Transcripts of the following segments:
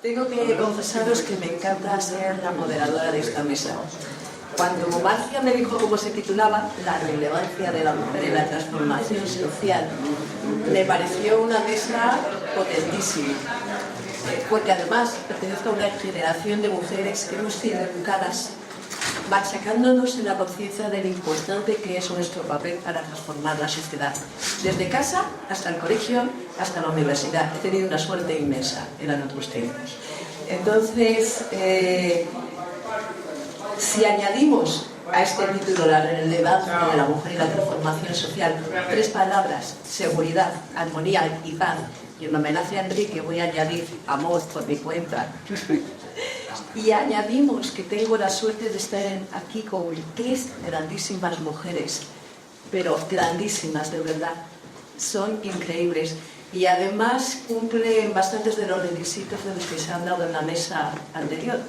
Tengo que confesaros que me encanta ser la moderadora de esta mesa. Cuando Marcia me dijo cómo se titulaba, La relevancia de la mujer en la transformación social, me pareció una mesa potentísima. Porque además pertenezco a una generación de mujeres que hemos sido educadas machacándonos en la conciencia de lo importante que es nuestro papel para transformar la sociedad. Desde casa hasta el colegio, hasta la universidad. He tenido una suerte inmensa, eran otros tiempos. Entonces, si añadimos a este título la relevancia de la mujer y la transformación social, 3 palabras: seguridad, armonía y paz, y en homenaje a Enrique voy a añadir amor por mi cuenta. Y añadimos que tengo la suerte de estar aquí con 3 grandísimas mujeres, pero grandísimas de verdad, son increíbles y además cumplen bastantes de los requisitos de los que se han dado en la mesa anterior,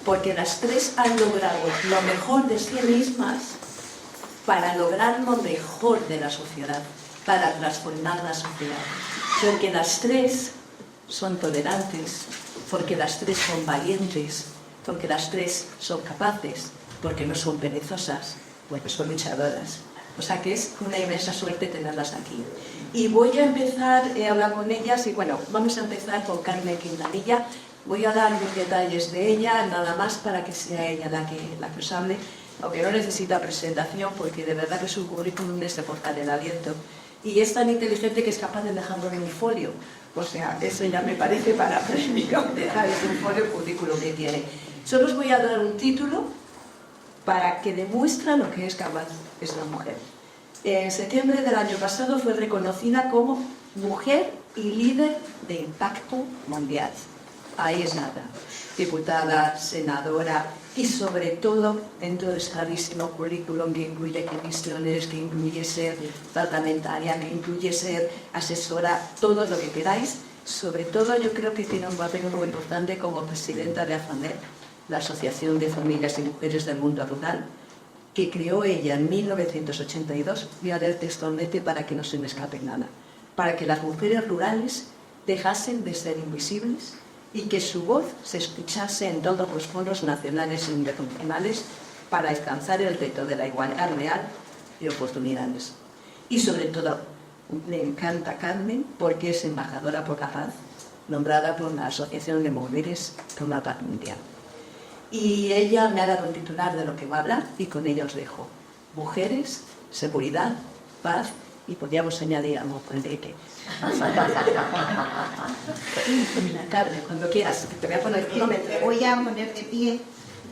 porque las 3 han logrado lo mejor de sí mismas para lograr lo mejor de la sociedad, para transformar la sociedad, porque las 3 son tolerantes, porque las 3 son valientes, porque las 3 son capaces, porque no son perezosas, porque son luchadoras. O sea que es una inmensa suerte tenerlas aquí. Y voy a empezar a hablar con ellas y bueno, vamos a empezar con Carmen Quintanilla. Voy a dar los detalles de ella, nada más para que sea ella la que os hable, aunque no necesita presentación porque de verdad que su currículum es de cortar el aliento. Y es tan inteligente que es capaz de dejarlo en un folio. O sea, eso ya me parece para premio, dejar en un folio el currículum que tiene. Solo os voy a dar un título para que demuestre lo que es capaz esta mujer. En septiembre del año pasado fue reconocida como Mujer y Líder de Impacto Mundial. Ahí es nada. Diputada, senadora y sobre todo dentro de ese clarísimo currículum que incluye comisiones, que incluye ser parlamentaria, que incluye ser asesora, todo lo que queráis. Sobre todo yo creo que tiene un papel muy importante como presidenta de AFAMER, la Asociación de Familias y Mujeres del Mundo Rural, que creó ella en 1982, voy a leer textualmente para que no se me escape nada, para que las mujeres rurales dejasen de ser invisibles y que su voz se escuchase en todos los foros nacionales e internacionales para alcanzar el reto de la igualdad real de oportunidades. Y sobre todo, le encanta Carmen porque es embajadora por la paz, nombrada por la Asociación de Mujeres por la Paz Mundial. Y ella me ha dado un titular de lo que va a hablar y con ella os dejo. Mujeres, seguridad, paz y podríamos añadir amor por Enrique. Carmen, cuando quieras, te voy a poner kilómetros. Me voy a poner de pie,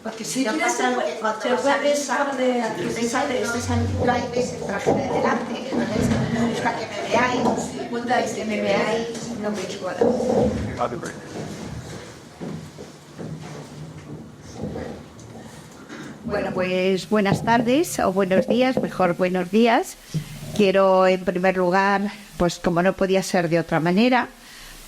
porque Si quieres, te puedes de aquí. este sentido hay veces traje de delante, entonces para que me veáis, que me veáis, no me igual. Bueno, pues buenas tardes o buenos días, mejor buenos días. Quiero en primer lugar, pues como no podía ser de otra manera,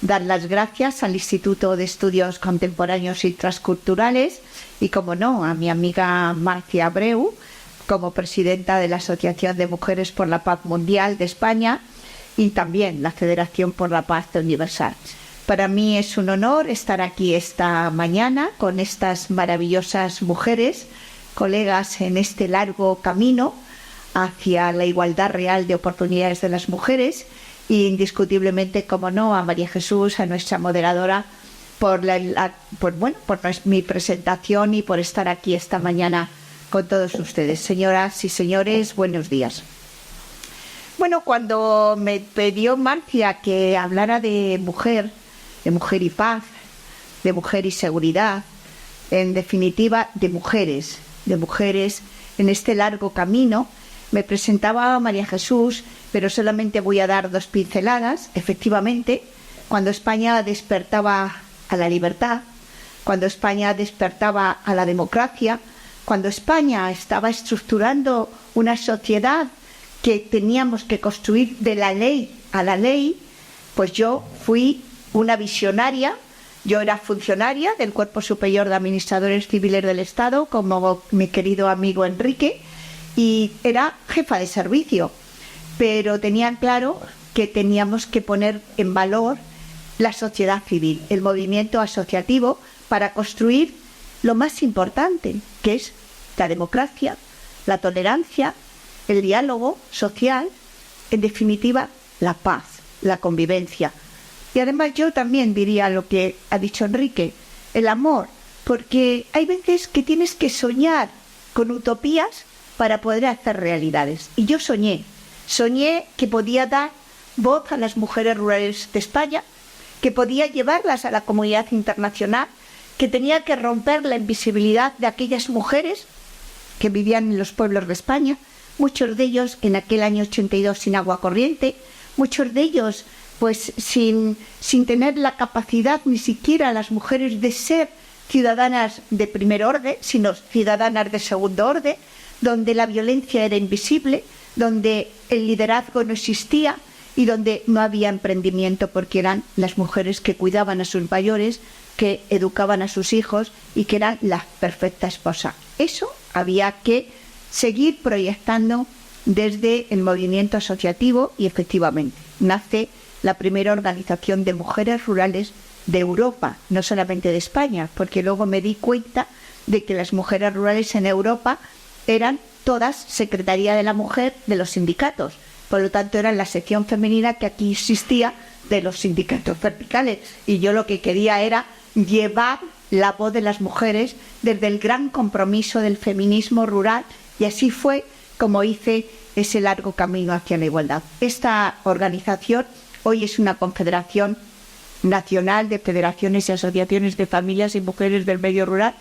dar las gracias al Instituto de Estudios Contemporáneos y Transculturales y, como no, a mi amiga Marcia Abreu, como presidenta de la Asociación de Mujeres por la Paz Mundial de España y también la Federación por la Paz Universal. Para mí es un honor estar aquí esta mañana con estas maravillosas mujeres, colegas en este largo camino hacia la igualdad real de oportunidades de las mujeres y indiscutiblemente, como no, a María Jesús, a nuestra moderadora, por mi presentación y por estar aquí esta mañana con todos ustedes. Señoras y señores, buenos días. Bueno, cuando me pidió Marcia que hablara de mujer y paz, de mujer y seguridad, en definitiva de mujeres en este largo camino, me presentaba a María Jesús, pero solamente voy a dar 2 pinceladas. Efectivamente, cuando España despertaba a la libertad, cuando España despertaba a la democracia, cuando España estaba estructurando una sociedad que teníamos que construir de la ley a la ley, pues yo fui una visionaria. Yo era funcionaria del Cuerpo Superior de Administradores Civiles del Estado, como mi querido amigo Enrique, y era jefa de servicio, pero tenían claro que teníamos que poner en valor la sociedad civil, el movimiento asociativo, para construir lo más importante, que es la democracia, la tolerancia, el diálogo social, en definitiva, la paz, la convivencia. Y además yo también diría lo que ha dicho Enrique, el amor, porque hay veces que tienes que soñar con utopías para poder hacer realidades. Y yo soñé que podía dar voz a las mujeres rurales de España, que podía llevarlas a la comunidad internacional, que tenía que romper la invisibilidad de aquellas mujeres que vivían en los pueblos de España, muchos de ellos en aquel año 82 sin agua corriente, muchos de ellos pues sin tener la capacidad ni siquiera las mujeres de ser ciudadanas de primer orden, sino ciudadanas de segundo orden, donde la violencia era invisible, donde el liderazgo no existía y donde no había emprendimiento, porque eran las mujeres que cuidaban a sus mayores, que educaban a sus hijos y que eran la perfecta esposa. Eso había que seguir proyectando desde el movimiento asociativo y efectivamente nace la primera organización de mujeres rurales de Europa, no solamente de España, porque luego me di cuenta de que las mujeres rurales en Europa eran todas Secretaría de la Mujer de los sindicatos, por lo tanto eran la sección femenina que aquí existía de los sindicatos verticales, y yo lo que quería era llevar la voz de las mujeres desde el gran compromiso del feminismo rural, y así fue como hice ese largo camino hacia la igualdad. Esta organización hoy es una confederación nacional de federaciones y asociaciones de familias y mujeres del medio rural.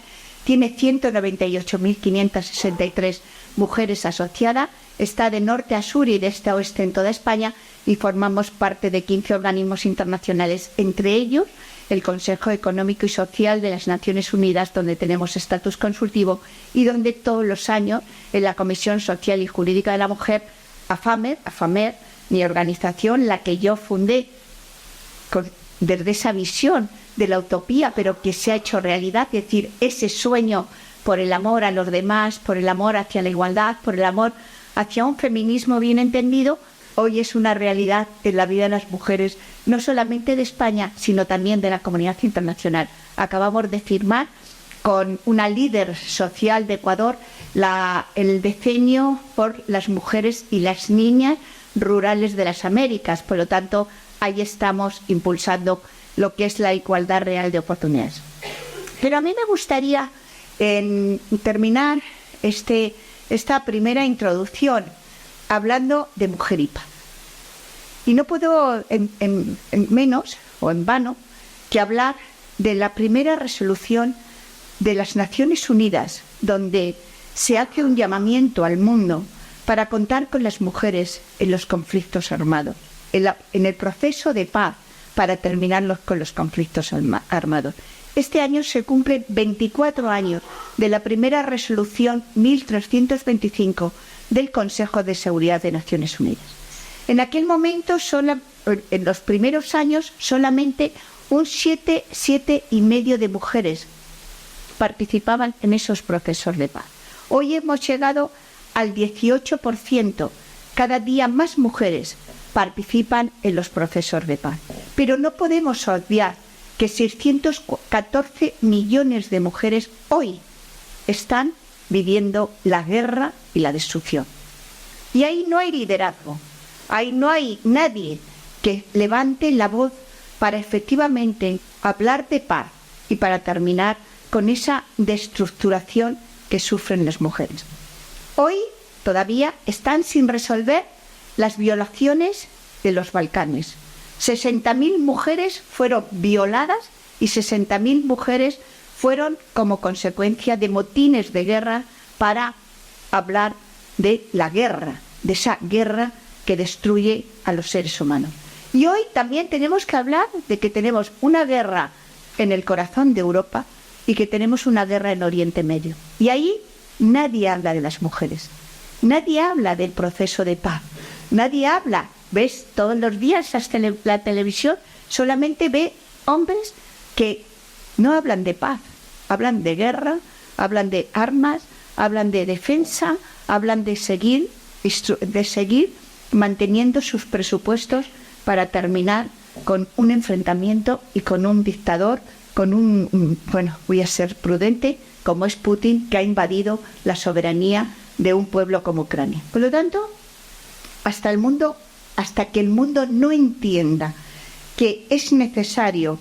Tiene 198.563 mujeres asociadas, está de norte a sur y de este a oeste en toda España, y formamos parte de 15 organismos internacionales, entre ellos el Consejo Económico y Social de las Naciones Unidas, donde tenemos estatus consultivo y donde todos los años en la Comisión Social y Jurídica de la Mujer, AFAMER, mi organización, la que yo fundé desde esa visión de la utopía, pero que se ha hecho realidad, es decir, ese sueño por el amor a los demás, por el amor hacia la igualdad, por el amor hacia un feminismo bien entendido, hoy es una realidad en la vida de las mujeres, no solamente de España, sino también de la comunidad internacional. Acabamos de firmar con una líder social de Ecuador el decenio por las mujeres y las niñas rurales de las Américas. Por lo tanto, ahí estamos impulsando lo que es la igualdad real de oportunidades. Pero a mí me gustaría terminar esta primera introducción hablando de Mujer y Paz. Y no puedo en menos o en vano que hablar de la primera resolución de las Naciones Unidas, donde se hace un llamamiento al mundo para contar con las mujeres en los conflictos armados, en el proceso de paz para terminar con los conflictos armados. Este año se cumplen 24 años de la primera resolución 1325 del Consejo de Seguridad de Naciones Unidas. En aquel momento, en los primeros años, solamente un 7,5% de mujeres participaban en esos procesos de paz. Hoy hemos llegado al 18%. Cada día más mujeres participan en los procesos de paz. Pero no podemos obviar que 614 millones de mujeres hoy están viviendo la guerra y la destrucción. Y ahí no hay liderazgo, ahí no hay nadie que levante la voz para efectivamente hablar de paz y para terminar con esa destructuración que sufren las mujeres. Hoy todavía están sin resolver las violaciones de los Balcanes. 60.000 mujeres fueron violadas y 60.000 mujeres fueron como consecuencia de motines de guerra para hablar de la guerra, de esa guerra que destruye a los seres humanos. Y hoy también tenemos que hablar de que tenemos una guerra en el corazón de Europa y que tenemos una guerra en Oriente Medio. Y ahí nadie habla de las mujeres, nadie habla del proceso de paz, nadie habla. ¿Ves? Todos los días la televisión solamente ve hombres que no hablan de paz, hablan de guerra, hablan de armas, hablan de defensa, hablan de seguir manteniendo sus presupuestos para terminar con un enfrentamiento y con un dictador, voy a ser prudente, como es Putin, que ha invadido la soberanía de un pueblo como Ucrania. Por lo tanto, hasta que el mundo no entienda que es necesario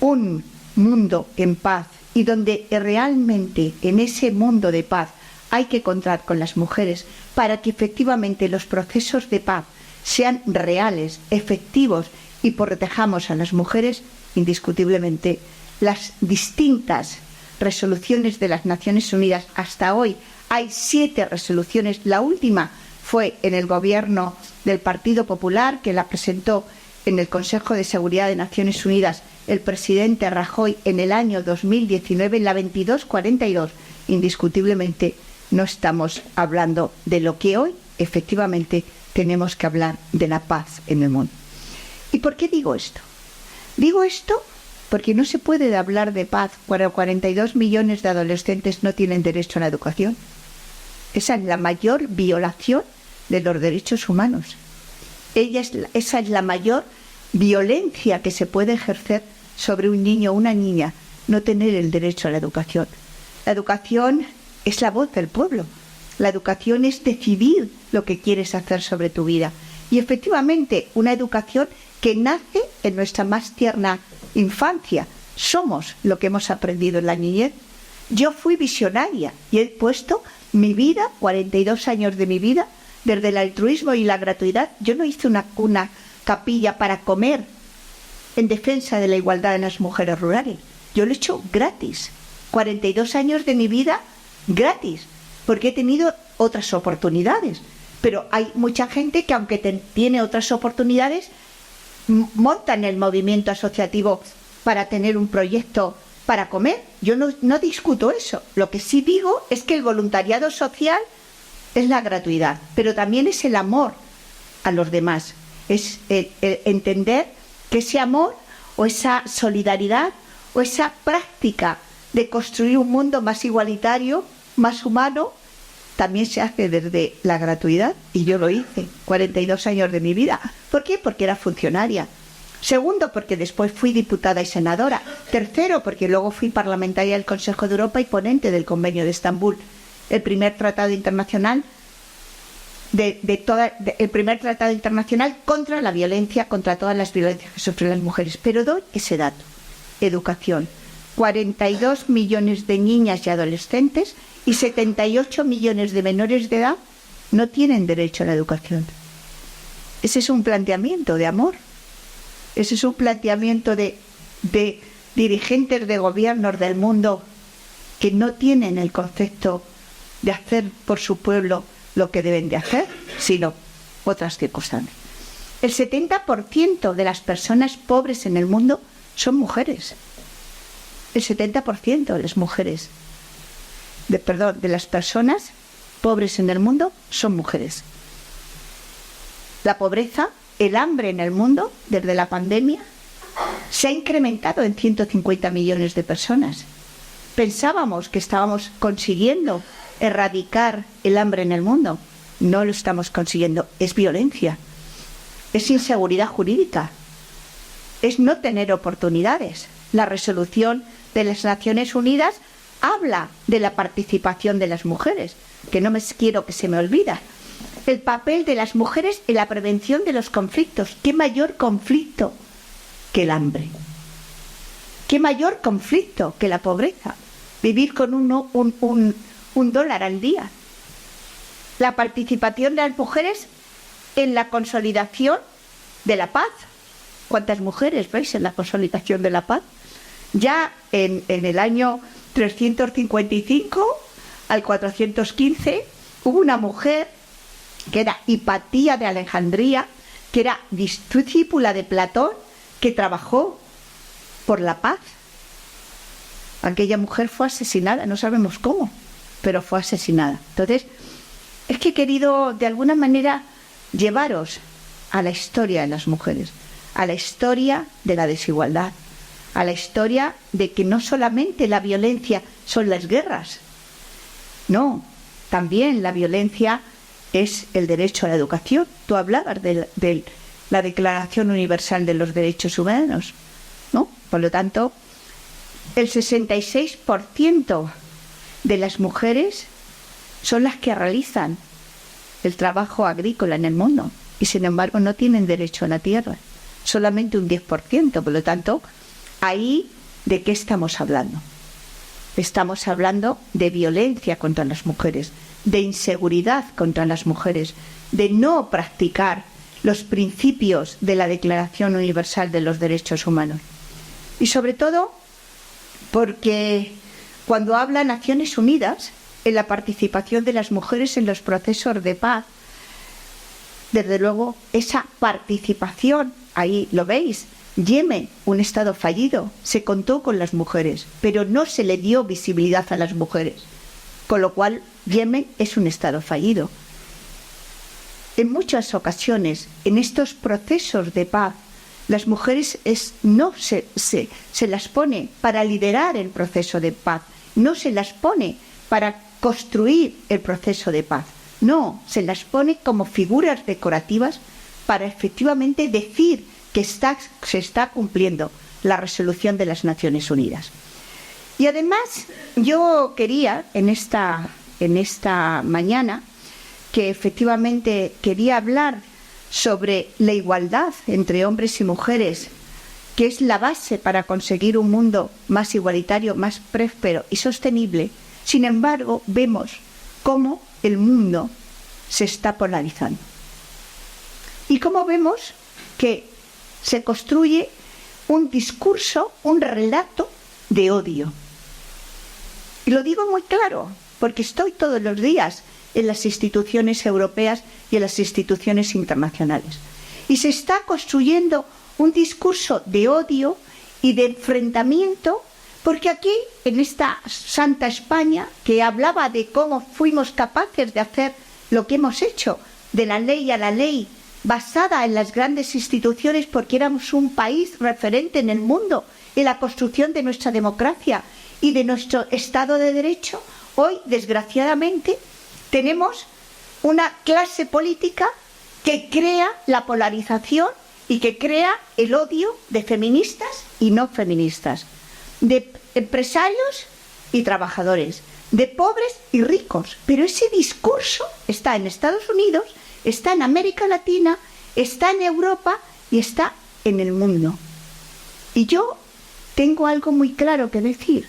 un mundo en paz y donde realmente en ese mundo de paz hay que contar con las mujeres para que efectivamente los procesos de paz sean reales, efectivos y protejamos a las mujeres, indiscutiblemente las distintas resoluciones de las Naciones Unidas. Hasta hoy hay 7 resoluciones. La última fue en el gobierno del Partido Popular, que la presentó en el Consejo de Seguridad de Naciones Unidas el presidente Rajoy en el año 2019, en la 2242. Indiscutiblemente no estamos hablando de lo que hoy efectivamente tenemos que hablar, de la paz en el mundo. ¿Y por qué digo esto? Digo esto porque no se puede hablar de paz cuando 42 millones de adolescentes no tienen derecho a la educación. Esa es la mayor violación de los derechos humanos. Esa es la mayor violencia que se puede ejercer sobre un niño o una niña, no tener el derecho a la educación. La educación es la voz del pueblo. La educación es decidir lo que quieres hacer sobre tu vida. Y efectivamente, una educación que nace en nuestra más tierna infancia. Somos lo que hemos aprendido en la niñez. Yo fui visionaria y he puesto mi vida, 42 años de mi vida, desde el altruismo y la gratuidad. Yo no hice una capilla para comer en defensa de la igualdad de las mujeres rurales. Yo lo he hecho gratis. 42 años de mi vida gratis, porque he tenido otras oportunidades. Pero hay mucha gente que, aunque tiene otras oportunidades, montan el movimiento asociativo para tener un proyecto para comer. Yo no discuto eso. Lo que sí digo es que el voluntariado social es la gratuidad, pero también es el amor a los demás. Es el entender que ese amor o esa solidaridad o esa práctica de construir un mundo más igualitario, más humano, también se hace desde la gratuidad, y yo lo hice 42 años de mi vida. ¿Por qué? Porque era funcionaria. Segundo, porque después fui diputada y senadora. Tercero, porque luego fui parlamentaria del Consejo de Europa y ponente del Convenio de Estambul, el primer tratado internacional el primer tratado internacional contra la violencia, contra todas las violencias que sufren las mujeres. Pero doy ese dato. Educación. 42 millones de niñas y adolescentes y 78 millones de menores de edad no tienen derecho a la educación. Ese es un planteamiento de amor. Ese es un planteamiento de dirigentes de gobiernos del mundo que no tienen el concepto de hacer por su pueblo lo que deben de hacer, sino otras circunstancias. El 70% de las personas pobres en el mundo son mujeres. El 70% de las mujeres, de las personas pobres en el mundo son mujeres. La pobreza, el hambre en el mundo, desde la pandemia, se ha incrementado en 150 millones de personas. Pensábamos que estábamos consiguiendo erradicar el hambre en el mundo. No lo estamos consiguiendo. Es violencia, es inseguridad jurídica, es no tener oportunidades. La resolución de las Naciones Unidas habla de la participación de las mujeres, que no quiero que se me olvida. El papel de las mujeres en la prevención de los conflictos. ¿Qué mayor conflicto que el hambre? ¿Qué mayor conflicto que la pobreza? Vivir con un dólar al día. La participación de las mujeres en la consolidación de la paz. ¿Cuántas mujeres veis en la consolidación de la paz? Ya en el año 355 al 415 hubo una mujer que era Hipatía de Alejandría, que era discípula de Platón, que trabajó por la paz. Aquella mujer fue asesinada, no sabemos cómo, pero fue asesinada. Entonces, es que he querido de alguna manera llevaros a la historia de las mujeres, a la historia de la desigualdad, a la historia de que no solamente la violencia son las guerras, no, también la violencia es el derecho a la educación. Tú hablabas del la Declaración Universal de los Derechos Humanos, ¿no? Por lo tanto, el 66% de las mujeres son las que realizan el trabajo agrícola en el mundo y, sin embargo, no tienen derecho a la tierra. Solamente un 10%. Por lo tanto, ahí, ¿de qué estamos hablando? Estamos hablando de violencia contra las mujeres, de inseguridad contra las mujeres, de no practicar los principios de la Declaración Universal de los Derechos Humanos. Y sobre todo porque cuando habla Naciones Unidas en la participación de las mujeres en los procesos de paz, desde luego esa participación, ahí lo veis, Yemen, un estado fallido, se contó con las mujeres, pero no se le dio visibilidad a las mujeres, con lo cual Yemen es un estado fallido. En muchas ocasiones, en estos procesos de paz, las mujeres no se las pone para liderar el proceso de paz, no se las pone para construir el proceso de paz, no, se las pone como figuras decorativas para efectivamente decir que se está cumpliendo la resolución de las Naciones Unidas. Y además, yo quería, en esta mañana, que efectivamente quería hablar sobre la igualdad entre hombres y mujeres, que es la base para conseguir un mundo más igualitario, más próspero y sostenible. Sin embargo, vemos cómo el mundo se está polarizando. Y cómo vemos que se construye un discurso, un relato de odio. Y lo digo muy claro, porque estoy todos los días en las instituciones europeas y en las instituciones internacionales. Y se está construyendo un discurso de odio y de enfrentamiento, porque aquí, en esta Santa España, que hablaba de cómo fuimos capaces de hacer lo que hemos hecho, de la ley a la ley, basada en las grandes instituciones, porque éramos un país referente en el mundo en la construcción de nuestra democracia y de nuestro Estado de Derecho, hoy, desgraciadamente, tenemos una clase política que crea la polarización y que crea el odio de feministas y no feministas, de empresarios y trabajadores, de pobres y ricos. Pero ese discurso está en Estados Unidos, está en América Latina, está en Europa y está en el mundo. Y yo tengo algo muy claro que decir,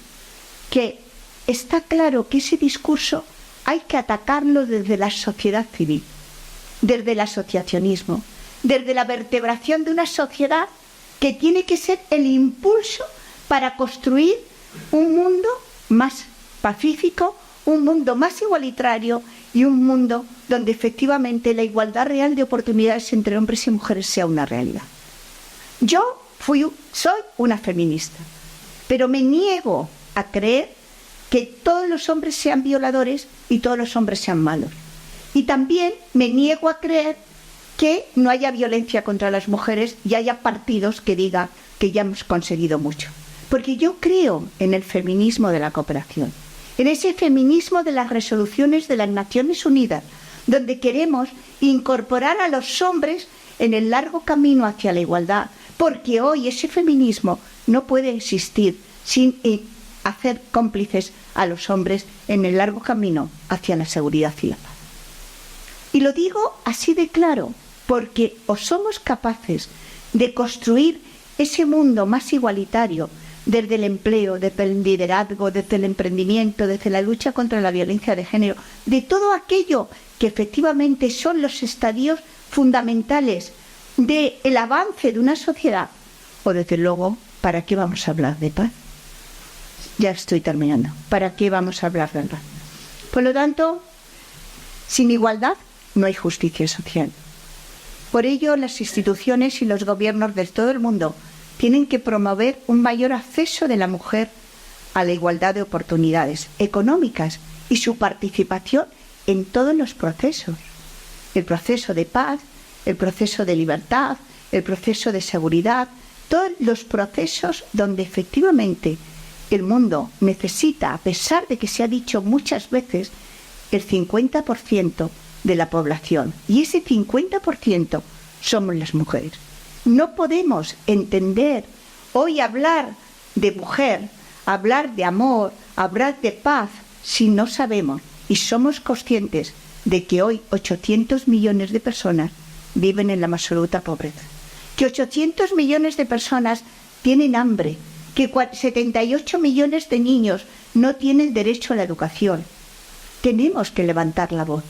que está claro que ese discurso hay que atacarlo desde la sociedad civil, desde el asociacionismo, desde la vertebración de una sociedad que tiene que ser el impulso para construir un mundo más pacífico, un mundo más igualitario y un mundo donde efectivamente la igualdad real de oportunidades entre hombres y mujeres sea una realidad. Yo soy una feminista, pero me niego a creer que todos los hombres sean violadores y todos los hombres sean malos. Y también me niego a creer que no haya violencia contra las mujeres y haya partidos que digan que ya hemos conseguido mucho. Porque yo creo en el feminismo de la cooperación, en ese feminismo de las resoluciones de las Naciones Unidas, donde queremos incorporar a los hombres en el largo camino hacia la igualdad, porque hoy ese feminismo no puede existir sin hacer cómplices a los hombres en el largo camino hacia la seguridad y la paz. Y lo digo así de claro, porque o somos capaces de construir ese mundo más igualitario desde el empleo, desde el liderazgo, desde el emprendimiento, desde la lucha contra la violencia de género, de todo aquello que efectivamente son los estadios fundamentales del avance de una sociedad, o desde luego, ¿para qué vamos a hablar de paz? Ya estoy terminando. ¿Para qué vamos a hablar de paz? Por lo tanto, sin igualdad no hay justicia social. Por ello, las instituciones y los gobiernos de todo el mundo tienen que promover un mayor acceso de la mujer a la igualdad de oportunidades económicas y su participación en todos los procesos. El proceso de paz, el proceso de libertad, el proceso de seguridad, todos los procesos donde efectivamente el mundo necesita, a pesar de que se ha dicho muchas veces, el 50% de la población. Y ese 50% somos las mujeres. No podemos entender hoy hablar de mujer, hablar de amor, hablar de paz, si no sabemos y somos conscientes de que hoy 800 millones de personas viven en la más absoluta pobreza, que 800 millones de personas tienen hambre, que 78 millones de niños no tienen derecho a la educación. Tenemos que levantar la voz,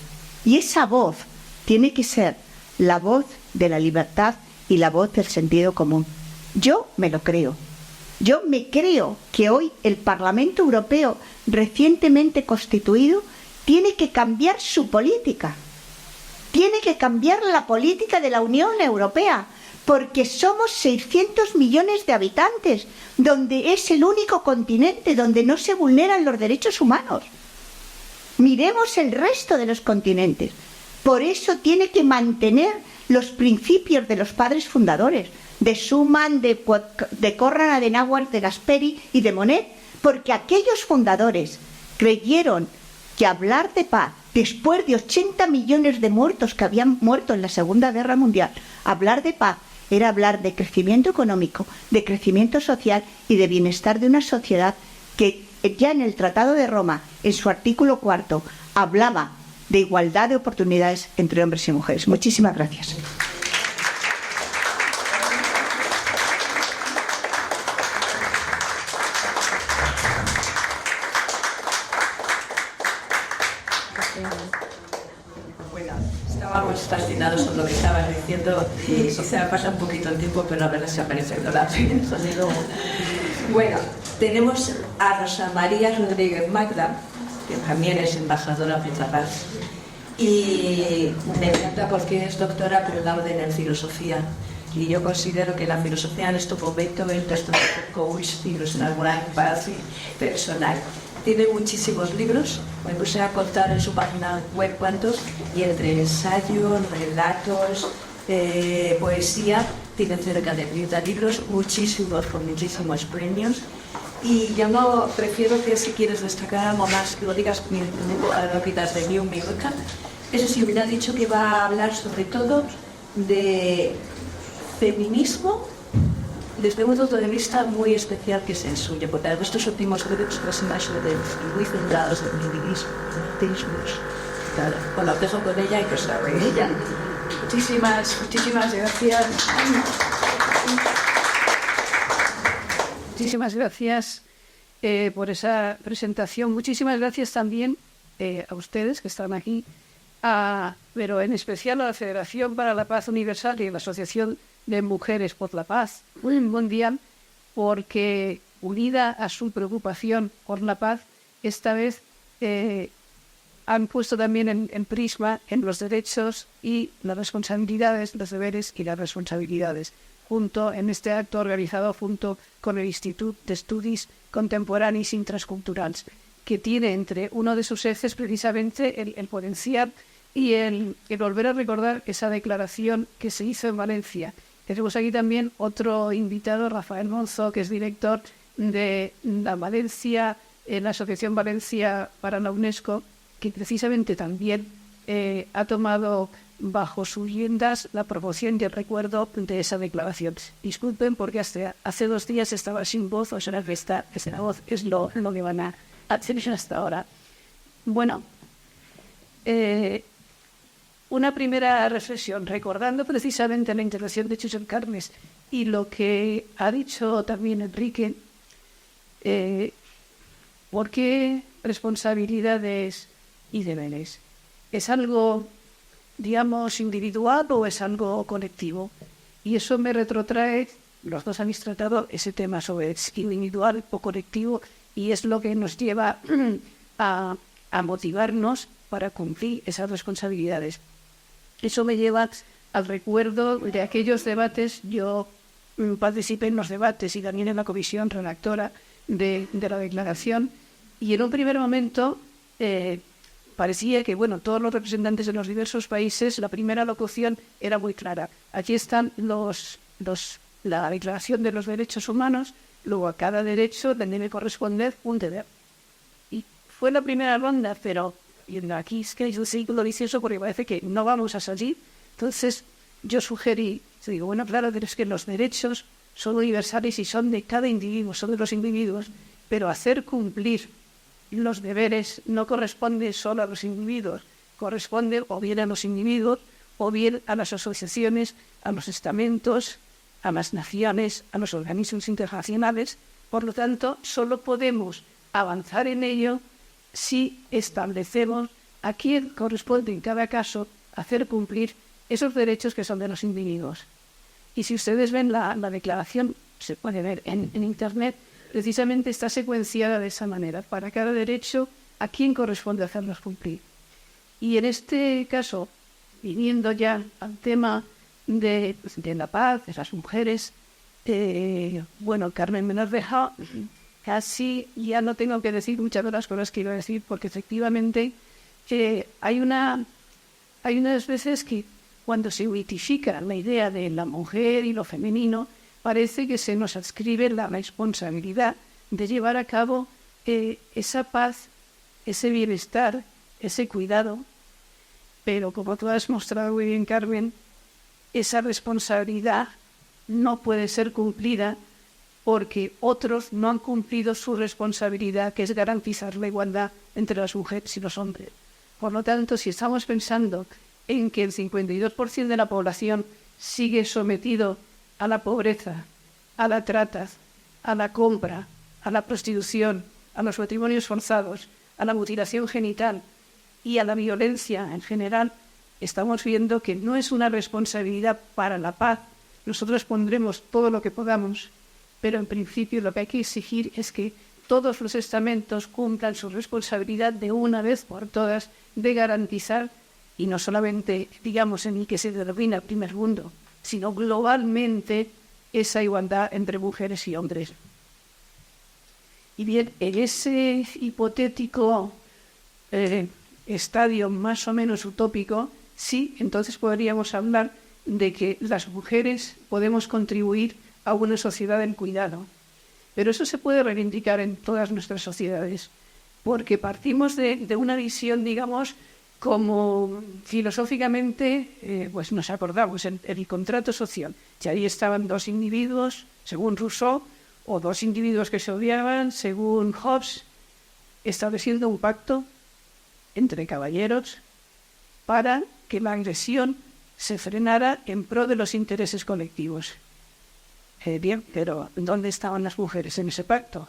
y esa voz tiene que ser la voz de la libertad y la voz del sentido común. Yo me lo creo. Yo me creo que hoy el Parlamento Europeo, recientemente constituido, tiene que cambiar su política. Tiene que cambiar la política de la Unión Europea, porque somos 600 millones de habitantes, donde es el único continente donde no se vulneran los derechos humanos. Miremos el resto de los continentes. Por eso tiene que mantener los principios de los padres fundadores, de Schuman, de Konrad Adenauer, de Gasperi y de Monnet, porque aquellos fundadores creyeron que hablar de paz, después de 80 millones de muertos que habían muerto en la Segunda Guerra Mundial, hablar de paz era hablar de crecimiento económico, de crecimiento social y de bienestar de una sociedad que ya en el Tratado de Roma, en su artículo 4, hablaba de igualdad de oportunidades entre hombres y mujeres. Muchísimas gracias. Bueno, estábamos fascinados con lo que estabas diciendo y se me pasa un poquito el tiempo, pero a ver si aparece el horario. Bueno, tenemos a Rosa María Rodríguez Magda, que también es embajadora de la paz, y me encanta porque es doctora cum laude en filosofía, y yo considero que la filosofía en este momento es coach libros en alguna paz personal. Tiene muchísimos libros, me puse a contar en su página web cuántos, y entre ensayos, relatos, poesía, tiene cerca de 30 libros, muchísimos, con muchísimos premios. Y yo no prefiero que si quieres destacar algo más, que lo digas, lo quitas de mí un minuto. Eso sí, hubiera dicho que va a hablar sobre todo de feminismo desde un punto de vista muy especial que es el suyo, porque estos últimos libros son muy centrados en el feminismo, claro. Bueno, dejo con ella y que os hable ella. Muchísimas gracias. Muchísimas gracias por esa presentación. Muchísimas gracias también a ustedes que están aquí, pero en especial a la Federación para la Paz Universal y la Asociación de Mujeres por la Paz Mundial, porque unida a su preocupación por la paz, esta vez han puesto también en prisma en los derechos y las responsabilidades, los deberes y las responsabilidades, en este acto organizado junto con el Institut d'Estudis Contemporanis i Transculturals, que tiene entre uno de sus ejes precisamente el potenciar y el volver a recordar esa declaración que se hizo en Valencia. Tenemos aquí también otro invitado, Rafael Monzo, que es director de la Asociación Valencia para la UNESCO, que precisamente también ha tomado bajo sus riendas la promoción y el recuerdo de esa declaración. Disculpen porque hace 2 días estaba sin voz, o será que la voz es lo que van a hacer hasta ahora. Bueno, una primera reflexión, recordando precisamente la intervención de Chucho Carnes y lo que ha dicho también Enrique, ¿por qué responsabilidades y deberes? ¿Es algo, digamos, individual o es algo colectivo? Y eso me retrotrae, los dos habéis tratado ese tema sobre individual o colectivo, y es lo que nos lleva a motivarnos para cumplir esas responsabilidades. Eso me lleva al recuerdo de aquellos debates. Yo participé en los debates y también en la comisión redactora de la declaración, y en un primer momento parecía que, bueno, todos los representantes de los diversos países, la primera locución era muy clara. Aquí están la Declaración de los Derechos Humanos, luego a cada derecho le debe corresponder un deber. Y fue la primera ronda, pero aquí es que es un círculo vicioso porque parece que no vamos a salir. Entonces, yo sugerí, digo, bueno, claro, pero es que los derechos son universales y son de cada individuo, son de los individuos, pero hacer cumplir los deberes no corresponde solo a los individuos, corresponde o bien a los individuos o bien a las asociaciones, a los estamentos, a las naciones, a los organismos internacionales. Por lo tanto, solo podemos avanzar en ello si establecemos a quién corresponde en cada caso hacer cumplir esos derechos que son de los individuos. Y si ustedes ven la declaración, se puede ver en Internet, precisamente está secuenciada de esa manera. Para cada derecho, ¿a quién corresponde hacerlos cumplir? Y en este caso, viniendo ya al tema de la paz, de las mujeres, bueno, Carmen me nos deja, casi ya no tengo que decir muchas de las cosas que iba a decir, porque efectivamente hay unas veces que cuando se mitifica la idea de la mujer y lo femenino, parece que se nos adscribe la responsabilidad de llevar a cabo esa paz, ese bienestar, ese cuidado. Pero como tú has mostrado muy bien, Carmen, esa responsabilidad no puede ser cumplida porque otros no han cumplido su responsabilidad, que es garantizar la igualdad entre las mujeres y los hombres. Por lo tanto, si estamos pensando en que el 52% de la población sigue sometido a la pobreza, a la trata, a la compra, a la prostitución, a los matrimonios forzados, a la mutilación genital y a la violencia en general, estamos viendo que no es una responsabilidad para la paz. Nosotros pondremos todo lo que podamos, pero en principio lo que hay que exigir es que todos los estamentos cumplan su responsabilidad de una vez por todas de garantizar, y no solamente, digamos, en el que se denomina el primer mundo, sino globalmente esa igualdad entre mujeres y hombres. Y bien, en ese hipotético estadio más o menos utópico, sí, entonces podríamos hablar de que las mujeres podemos contribuir a una sociedad en cuidado. Pero eso se puede reivindicar en todas nuestras sociedades, porque partimos de una visión, digamos, como filosóficamente pues nos acordamos en el contrato social. Y ahí estaban dos individuos, según Rousseau, o dos individuos que se odiaban, según Hobbes, estableciendo un pacto entre caballeros para que la agresión se frenara en pro de los intereses colectivos. Bien, pero ¿dónde estaban las mujeres en ese pacto?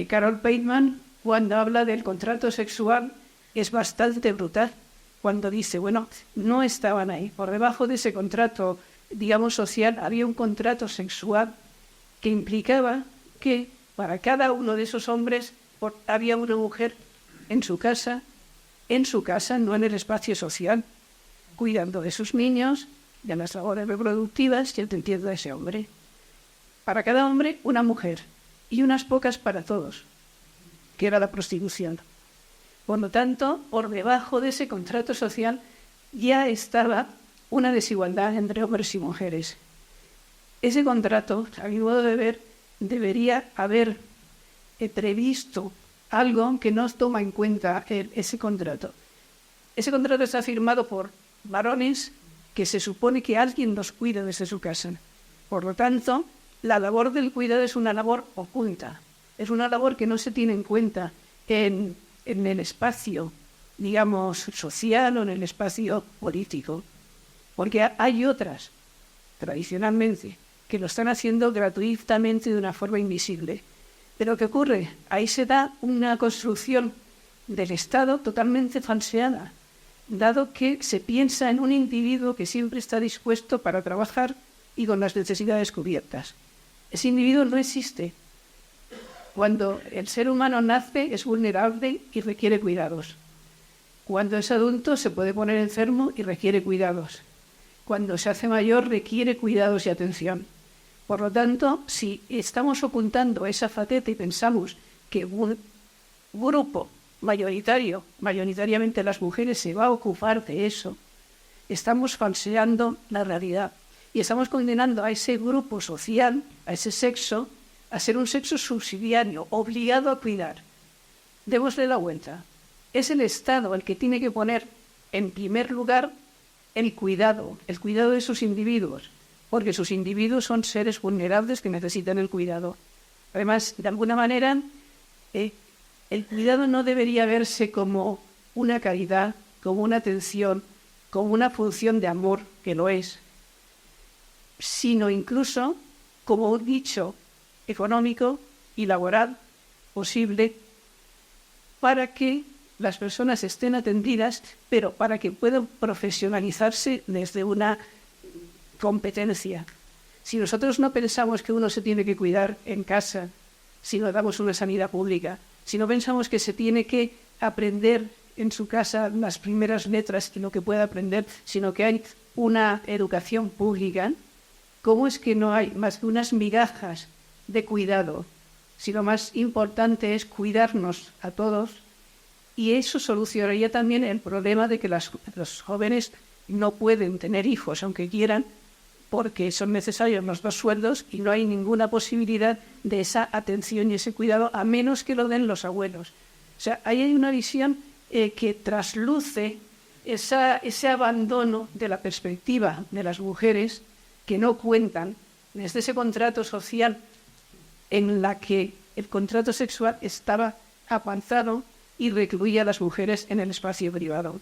Carol Pateman, cuando habla del contrato sexual, es bastante brutal cuando dice, bueno, no estaban ahí. Por debajo de ese contrato, digamos, social, había un contrato sexual que implicaba que para cada uno de esos hombres había una mujer en su casa, no en el espacio social, cuidando de sus niños, de las labores reproductivas y el entiendo de ese hombre. Para cada hombre, una mujer, y unas pocas para todos, que era la prostitución. Por lo tanto, por debajo de ese contrato social ya estaba una desigualdad entre hombres y mujeres. Ese contrato, a mi modo de ver, debería haber previsto algo que no toma en cuenta ese contrato. Ese contrato está firmado por varones que se supone que alguien los cuida desde su casa. Por lo tanto, la labor del cuidado es una labor oculta. Es una labor que no se tiene en cuenta en el espacio, digamos, social o en el espacio político. Porque hay otras, tradicionalmente, que lo están haciendo gratuitamente de una forma invisible. Pero ¿qué ocurre? Ahí se da una construcción del Estado totalmente falseada, dado que se piensa en un individuo que siempre está dispuesto para trabajar y con las necesidades cubiertas. Ese individuo no existe. Cuando el ser humano nace es vulnerable y requiere cuidados. Cuando es adulto se puede poner enfermo y requiere cuidados. Cuando se hace mayor requiere cuidados y atención. Por lo tanto, si estamos ocultando esa faceta y pensamos que un grupo mayoritario, mayoritariamente las mujeres, se va a ocupar de eso, estamos falseando la realidad y estamos condenando a ese grupo social, a ese sexo, a ser un sexo subsidiario, obligado a cuidar. Démosle la vuelta. Es el Estado el que tiene que poner en primer lugar el cuidado de sus individuos, porque sus individuos son seres vulnerables que necesitan el cuidado. Además, de alguna manera, el cuidado no debería verse como una caridad, como una atención, como una función de amor, que lo es, sino incluso como un nicho económico y laboral posible para que las personas estén atendidas, pero para que puedan profesionalizarse desde una competencia. Si nosotros no pensamos que uno se tiene que cuidar en casa, si no damos una sanidad pública, si no pensamos que se tiene que aprender en su casa las primeras letras y lo que pueda aprender, sino que hay una educación pública, ¿cómo es que no hay más que unas migajas de cuidado? Si lo más importante es cuidarnos a todos, y eso solucionaría también el problema de que los jóvenes no pueden tener hijos, aunque quieran, porque son necesarios los 2 sueldos y no hay ninguna posibilidad de esa atención y ese cuidado, a menos que lo den los abuelos. O sea, ahí hay una visión que trasluce ese abandono de la perspectiva de las mujeres que no cuentan desde ese contrato social en la que el contrato sexual estaba avanzado y recluía a las mujeres en el espacio privado.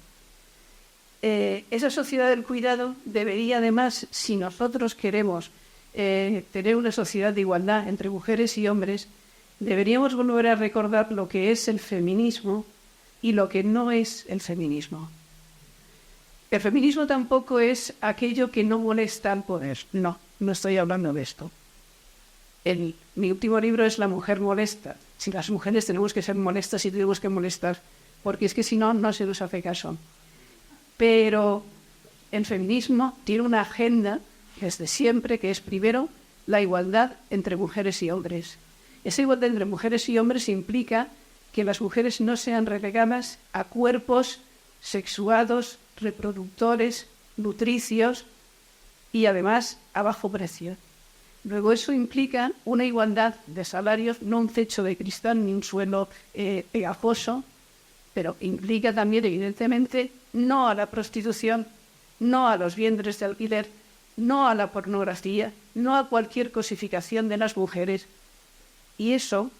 Esa sociedad del cuidado debería, además, si nosotros queremos tener una sociedad de igualdad entre mujeres y hombres, deberíamos volver a recordar lo que es el feminismo y lo que no es el feminismo. El feminismo tampoco es aquello que no molesta al poder. No estoy hablando de esto. Mi último libro es La mujer molesta. Si las mujeres tenemos que ser molestas y tenemos que molestar, porque es que si no, no se nos hace caso. Pero el feminismo tiene una agenda desde siempre, que es primero la igualdad entre mujeres y hombres. Esa igualdad entre mujeres y hombres implica que las mujeres no sean relegadas a cuerpos sexuados, reproductores, nutricios y además a bajo precio. Luego eso implica una igualdad de salarios, no un techo de cristal ni un suelo pegajoso, pero implica también, evidentemente, no a la prostitución, no a los vientres de alquiler, no a la pornografía, no a cualquier cosificación de las mujeres. Y eso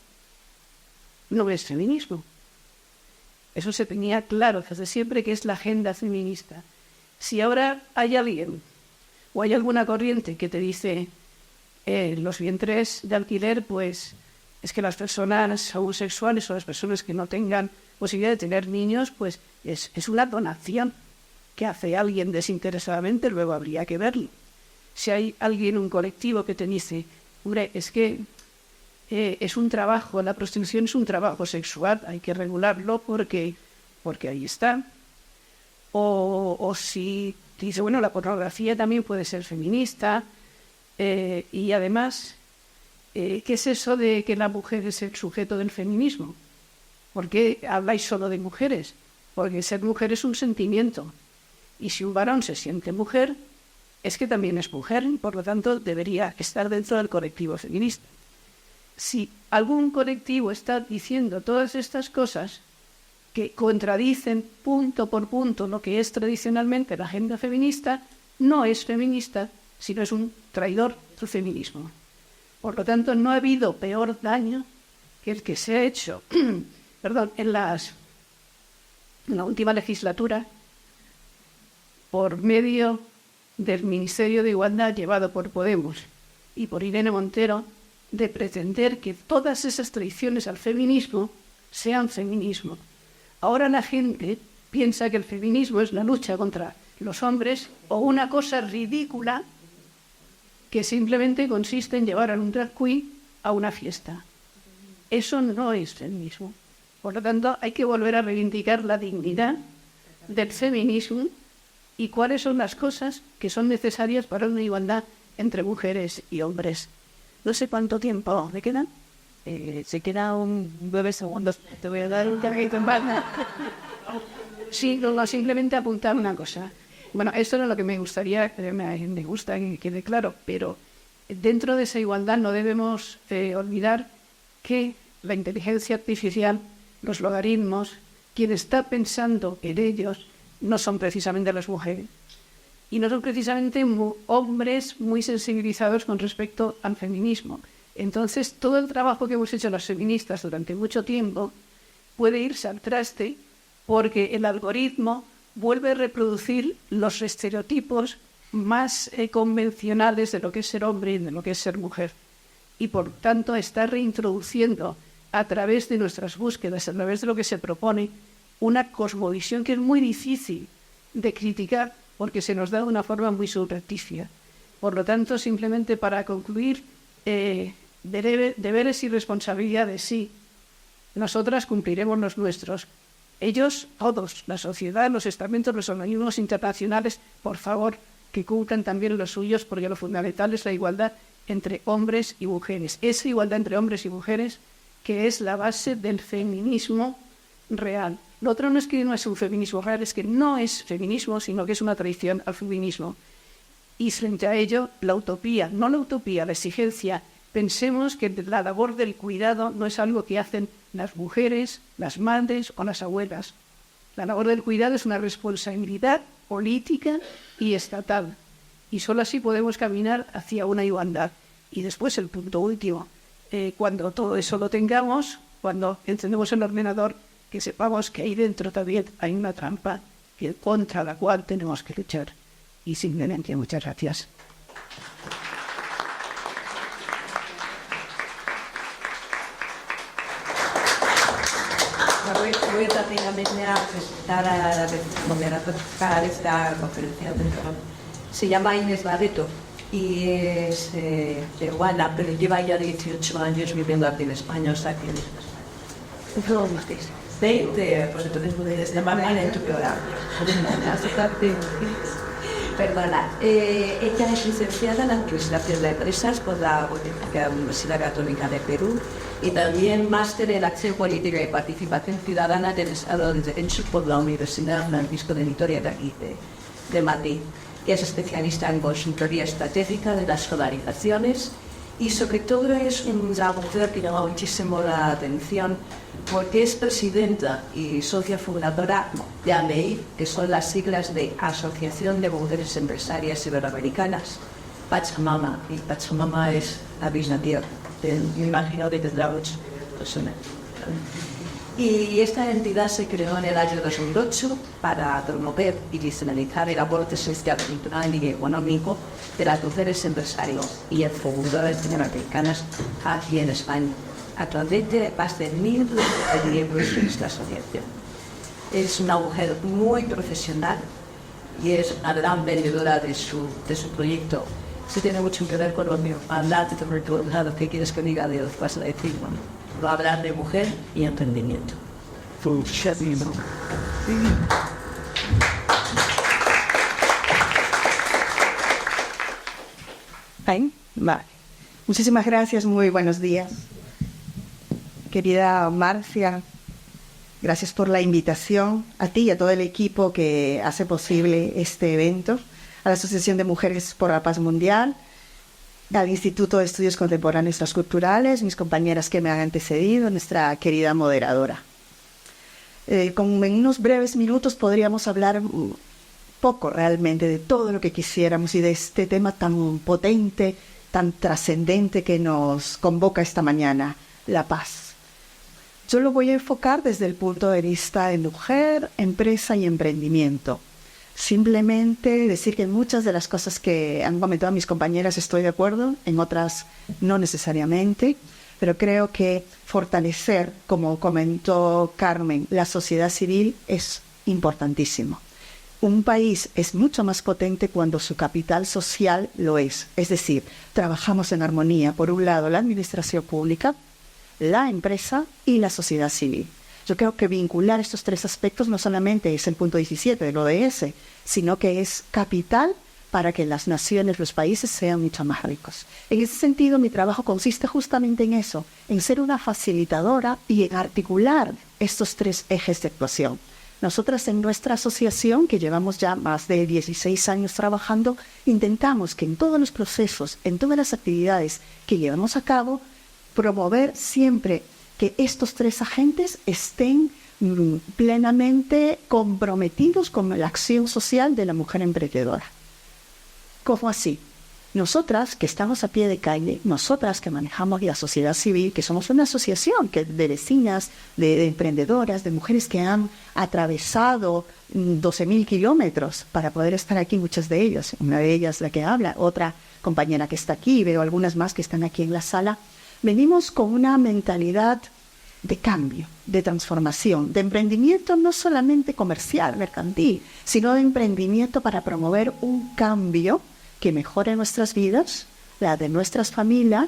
no es feminismo. Eso se tenía claro desde siempre, que es la agenda feminista. Si ahora hay alguien o hay alguna corriente que te dice los vientres de alquiler, pues es que las personas homosexuales o las personas que no tengan posibilidad de tener niños, pues es una donación que hace alguien desinteresadamente, luego habría que verlo. Si hay alguien, un colectivo que te dice, hombre, es que es un trabajo, la prostitución es un trabajo sexual, hay que regularlo porque ahí está. O si te dice, bueno, la pornografía también puede ser feminista, y además, ¿qué es eso de que la mujer es el sujeto del feminismo? ¿Por qué habláis solo de mujeres? Porque ser mujer es un sentimiento. Y si un varón se siente mujer, es que también es mujer, y por lo tanto debería estar dentro del colectivo feminista. Si algún colectivo está diciendo todas estas cosas que contradicen punto por punto lo que es tradicionalmente la agenda feminista, no es feminista, sino es un traidor del feminismo. Por lo tanto, no ha habido peor daño que el que se ha hecho en la última legislatura por medio del Ministerio de Igualdad llevado por Podemos y por Irene Montero, de pretender que todas esas traiciones al feminismo sean feminismo. Ahora la gente piensa que el feminismo es la lucha contra los hombres, o una cosa ridícula que simplemente consiste en llevar a un drag queen a una fiesta. Eso no es feminismo. Por lo tanto, hay que volver a reivindicar la dignidad del feminismo y cuáles son las cosas que son necesarias para una igualdad entre mujeres y hombres. No sé cuánto tiempo me quedan. Se queda un 9 segundos. Te voy a dar un carguito en banda. Sí, simplemente apuntar una cosa. Bueno, esto es lo que me gustaría, me gusta que quede claro, pero dentro de esa igualdad no debemos olvidar que la inteligencia artificial, los logaritmos, quien está pensando en ellos no son precisamente las mujeres. y no son precisamente hombres muy sensibilizados con respecto al feminismo. Entonces, todo el trabajo que hemos hecho las feministas durante mucho tiempo puede irse al traste porque el algoritmo vuelve a reproducir los estereotipos más convencionales de lo que es ser hombre y de lo que es ser mujer. Y por tanto está reintroduciendo a través de nuestras búsquedas, a través de lo que se propone, una cosmovisión que es muy difícil de criticar porque se nos da de una forma muy subrepticia. Por lo tanto, simplemente para concluir, deberes y responsabilidades sí. Nosotras cumpliremos los nuestros. Ellos, todos, la sociedad, los estamentos, los organismos internacionales, por favor, que cumplan también los suyos, porque lo fundamental es la igualdad entre hombres y mujeres. Esa igualdad entre hombres y mujeres que es la base del feminismo real. Lo otro no es que no es un feminismo real, es que no es feminismo, sino que es una traición al feminismo. Y frente a ello, la utopía, no la utopía, la exigencia. Pensemos que la labor del cuidado no es algo que hacen las mujeres, las madres o las abuelas. La labor del cuidado es una responsabilidad política y estatal. Y solo así podemos caminar hacia una igualdad. Y después el punto último, cuando todo eso lo tengamos, cuando encendemos el ordenador, que sepamos que ahí dentro también hay una trampa contra la cual tenemos que luchar. Y simplemente muchas gracias. Voy rápidamente a presentar a la moderadora de esta conferencia. Se llama Inés Barreto y es peruana, pero lleva ya 18 años viviendo aquí en España, o sea que pues entonces puedes llamarme en tu programa. Perdona, ella es licenciada en Administración de Empresas por la Universidad Católica de Perú y también máster en Acción Política y Participación Ciudadana del Estado de Derecho por la Universidad Francisco de Vitoria de aquí, de Madrid. Es especialista en consultoría estratégica de las solidarizaciones y sobre todo es una mujer que llama muchísimo la atención porque es presidenta y socia fundadora de AMEI, que son las siglas de Asociación de Mujeres Empresarias Iberoamericanas, Pachamama, y Pachamama es la misma tierra, me imagino que tendrá muchas personas. Y esta entidad se creó en el año 2008 para promover y visibilizar el aporte social, cultural y económico de las mujeres empresarias y fundadoras latinoamericanas aquí en España, a través de más de 1.000 miembros de esta asociación. Es una mujer muy profesional y es una gran vendedora de su proyecto. Se tiene mucho que ver con lo mío. Hablar de lo que quieres que diga de Dios, vas a decir, bueno, va a hablar de mujer y emprendimiento. Vale. Muchísimas gracias, muy buenos días. Querida Marcia, gracias por la invitación, a ti y a todo el equipo que hace posible este evento, a la Asociación de Mujeres por la Paz Mundial, al Instituto de Estudios Contemporáneos Transculturales, mis compañeras que me han antecedido, nuestra querida moderadora. En unos breves minutos podríamos hablar poco realmente de todo lo que quisiéramos y de este tema tan potente, tan trascendente que nos convoca esta mañana, la paz. Yo lo voy a enfocar desde el punto de vista de mujer, empresa y emprendimiento. Simplemente decir que en muchas de las cosas que han comentado mis compañeras estoy de acuerdo, en otras no necesariamente, pero creo que fortalecer, como comentó Carmen, la sociedad civil es importantísimo. Un país es mucho más potente cuando su capital social lo es. Es decir, trabajamos en armonía, por un lado, la administración pública, la empresa y la sociedad civil. Yo creo que vincular estos tres aspectos no solamente es el punto 17 del ODS, sino que es capital para que las naciones, los países sean mucho más ricos. En ese sentido, mi trabajo consiste justamente en eso, en ser una facilitadora y en articular estos tres ejes de actuación. Nosotras en nuestra asociación, que llevamos ya más de 16 años trabajando, intentamos que en todos los procesos, en todas las actividades que llevamos a cabo, promover siempre que estos tres agentes estén plenamente comprometidos con la acción social de la mujer emprendedora. ¿Cómo así? Nosotras que estamos a pie de calle, nosotras que manejamos la sociedad civil, que somos una asociación de vecinas, de emprendedoras, de mujeres que han atravesado 12.000 kilómetros para poder estar aquí, muchas de ellas, una de ellas la que habla, otra compañera que está aquí, veo algunas más que están aquí en la sala, venimos con una mentalidad de cambio, de transformación, de emprendimiento no solamente comercial, mercantil, sino de emprendimiento para promover un cambio que mejore nuestras vidas, la de nuestras familias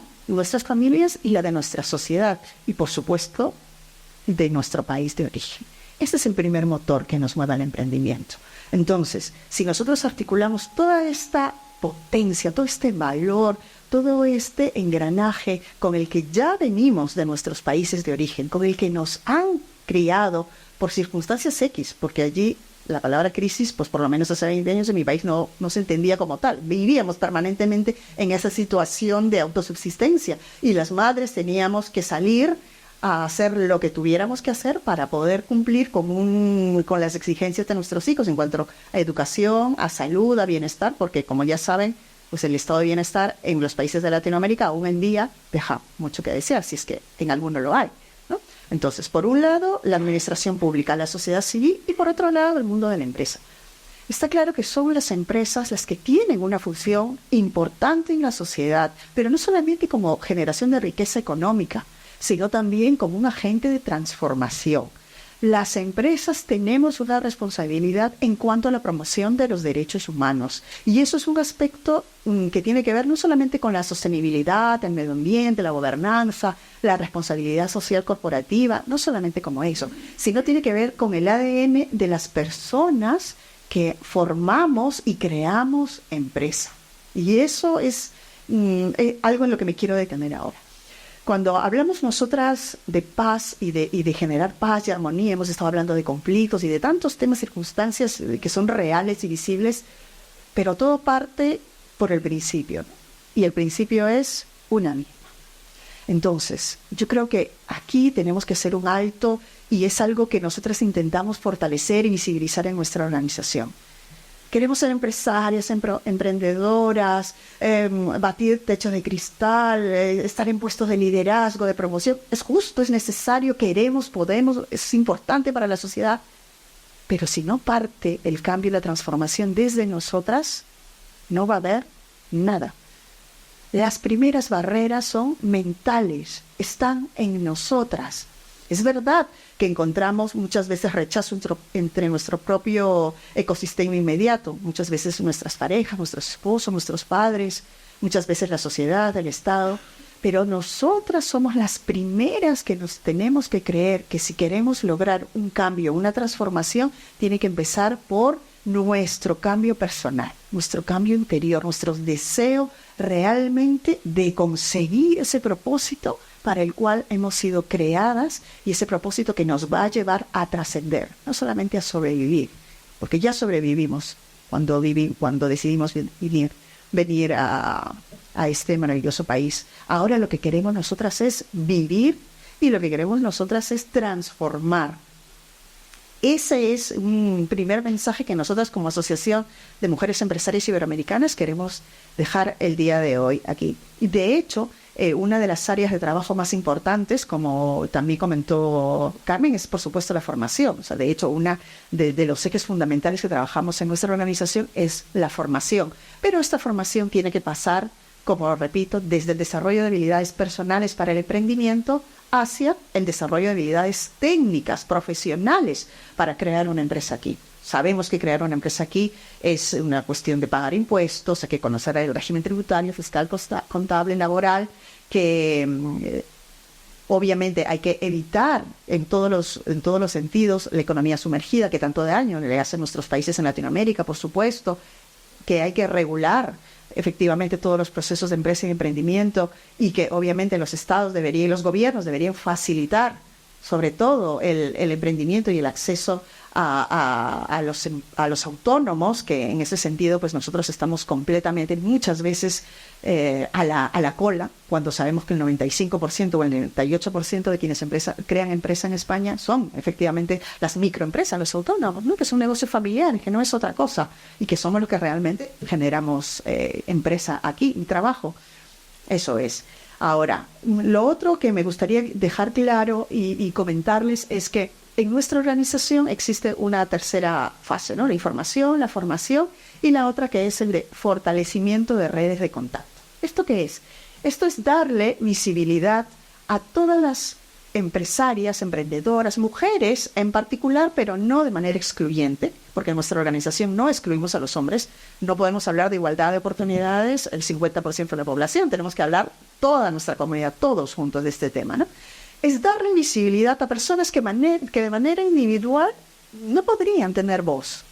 y la de nuestra sociedad y, por supuesto, de nuestro país de origen. Este es el primer motor que nos mueve al emprendimiento. Entonces, si nosotros articulamos toda esta potencia, todo este valor, todo este engranaje con el que ya venimos de nuestros países de origen, con el que nos han criado por circunstancias X, porque allí la palabra crisis, pues por lo menos hace 20 años en mi país no se entendía como tal. Vivíamos permanentemente en esa situación de autosubsistencia y las madres teníamos que salir a hacer lo que tuviéramos que hacer para poder cumplir con las exigencias de nuestros hijos en cuanto a educación, a salud, a bienestar, porque como ya saben, pues el estado de bienestar en los países de Latinoamérica aún en día deja mucho que desear, si es que en alguno lo hay, ¿no? Entonces, por un lado, la administración pública, la sociedad civil, y por otro lado, el mundo de la empresa. Está claro que son las empresas las que tienen una función importante en la sociedad, pero no solamente como generación de riqueza económica, sino también como un agente de transformación. Las empresas tenemos una responsabilidad en cuanto a la promoción de los derechos humanos. Y eso es un aspecto que tiene que ver no solamente con la sostenibilidad, el medio ambiente, la gobernanza, la responsabilidad social corporativa, no solamente como eso, sino tiene que ver con el ADN de las personas que formamos y creamos empresa. Y eso es algo en lo que me quiero detener ahora. Cuando hablamos nosotras de paz y de generar paz y armonía, hemos estado hablando de conflictos y de tantos temas, circunstancias que son reales y visibles, pero todo parte por el principio, ¿no? Y el principio es una misma. Entonces, yo creo que aquí tenemos que hacer un alto y es algo que nosotras intentamos fortalecer y visibilizar en nuestra organización. Queremos ser empresarias, emprendedoras, batir techos de cristal, estar en puestos de liderazgo, de promoción. Es justo, es necesario, queremos, podemos, es importante para la sociedad. Pero si no parte el cambio y la transformación desde nosotras, no va a haber nada. Las primeras barreras son mentales, están en nosotras. Es verdad que encontramos muchas veces rechazo entre nuestro propio ecosistema inmediato, muchas veces nuestras parejas, nuestros esposos, nuestros padres, muchas veces la sociedad, el Estado, pero nosotras somos las primeras que nos tenemos que creer que si queremos lograr un cambio, una transformación, tiene que empezar por nuestro cambio personal, nuestro cambio interior, nuestro deseo realmente de conseguir ese propósito para el cual hemos sido creadas y ese propósito que nos va a llevar a trascender, no solamente a sobrevivir, porque ya sobrevivimos cuando decidimos venir a este maravilloso país. Ahora lo que queremos nosotras es vivir y lo que queremos nosotras es transformar. Ese es un primer mensaje que nosotras como Asociación de Mujeres Empresarias Iberoamericanas queremos dejar el día de hoy aquí. Y de hecho, una de las áreas de trabajo más importantes, como también comentó Carmen, es por supuesto la formación. O sea, de hecho, una de los ejes fundamentales que trabajamos en nuestra organización es la formación. Pero esta formación tiene que pasar, como repito, desde el desarrollo de habilidades personales para el emprendimiento hacia el desarrollo de habilidades técnicas, profesionales, para crear una empresa aquí. Sabemos que crear una empresa aquí es una cuestión de pagar impuestos, hay que conocer el régimen tributario, fiscal, contable, laboral, que obviamente hay que evitar en todos los sentidos la economía sumergida que tanto daño le hace a nuestros países en Latinoamérica, por supuesto, que hay que regular efectivamente todos los procesos de empresa y emprendimiento y que obviamente los estados y los gobiernos deberían facilitar sobre todo el emprendimiento y el acceso a los autónomos, que en ese sentido pues nosotros estamos completamente, muchas veces a la cola, cuando sabemos que el 95% o el 98% de quienes crean empresa en España son efectivamente las microempresas, los autónomos, ¿no? Que es un negocio familiar, que no es otra cosa, y que somos los que realmente generamos empresa aquí y trabajo. Eso es. Ahora, lo otro que me gustaría dejar claro y comentarles es que en nuestra organización existe una tercera fase, ¿no? La información, la formación, y la otra que es el de fortalecimiento de redes de contacto. ¿Esto qué es? Esto es darle visibilidad a todas las empresarias, emprendedoras, mujeres en particular, pero no de manera excluyente, porque en nuestra organización no excluimos a los hombres, no podemos hablar de igualdad de oportunidades el 50% de la población, tenemos que hablar toda nuestra comunidad, todos juntos de este tema, ¿no? Es darle visibilidad a personas que de manera individual no podrían tener voz.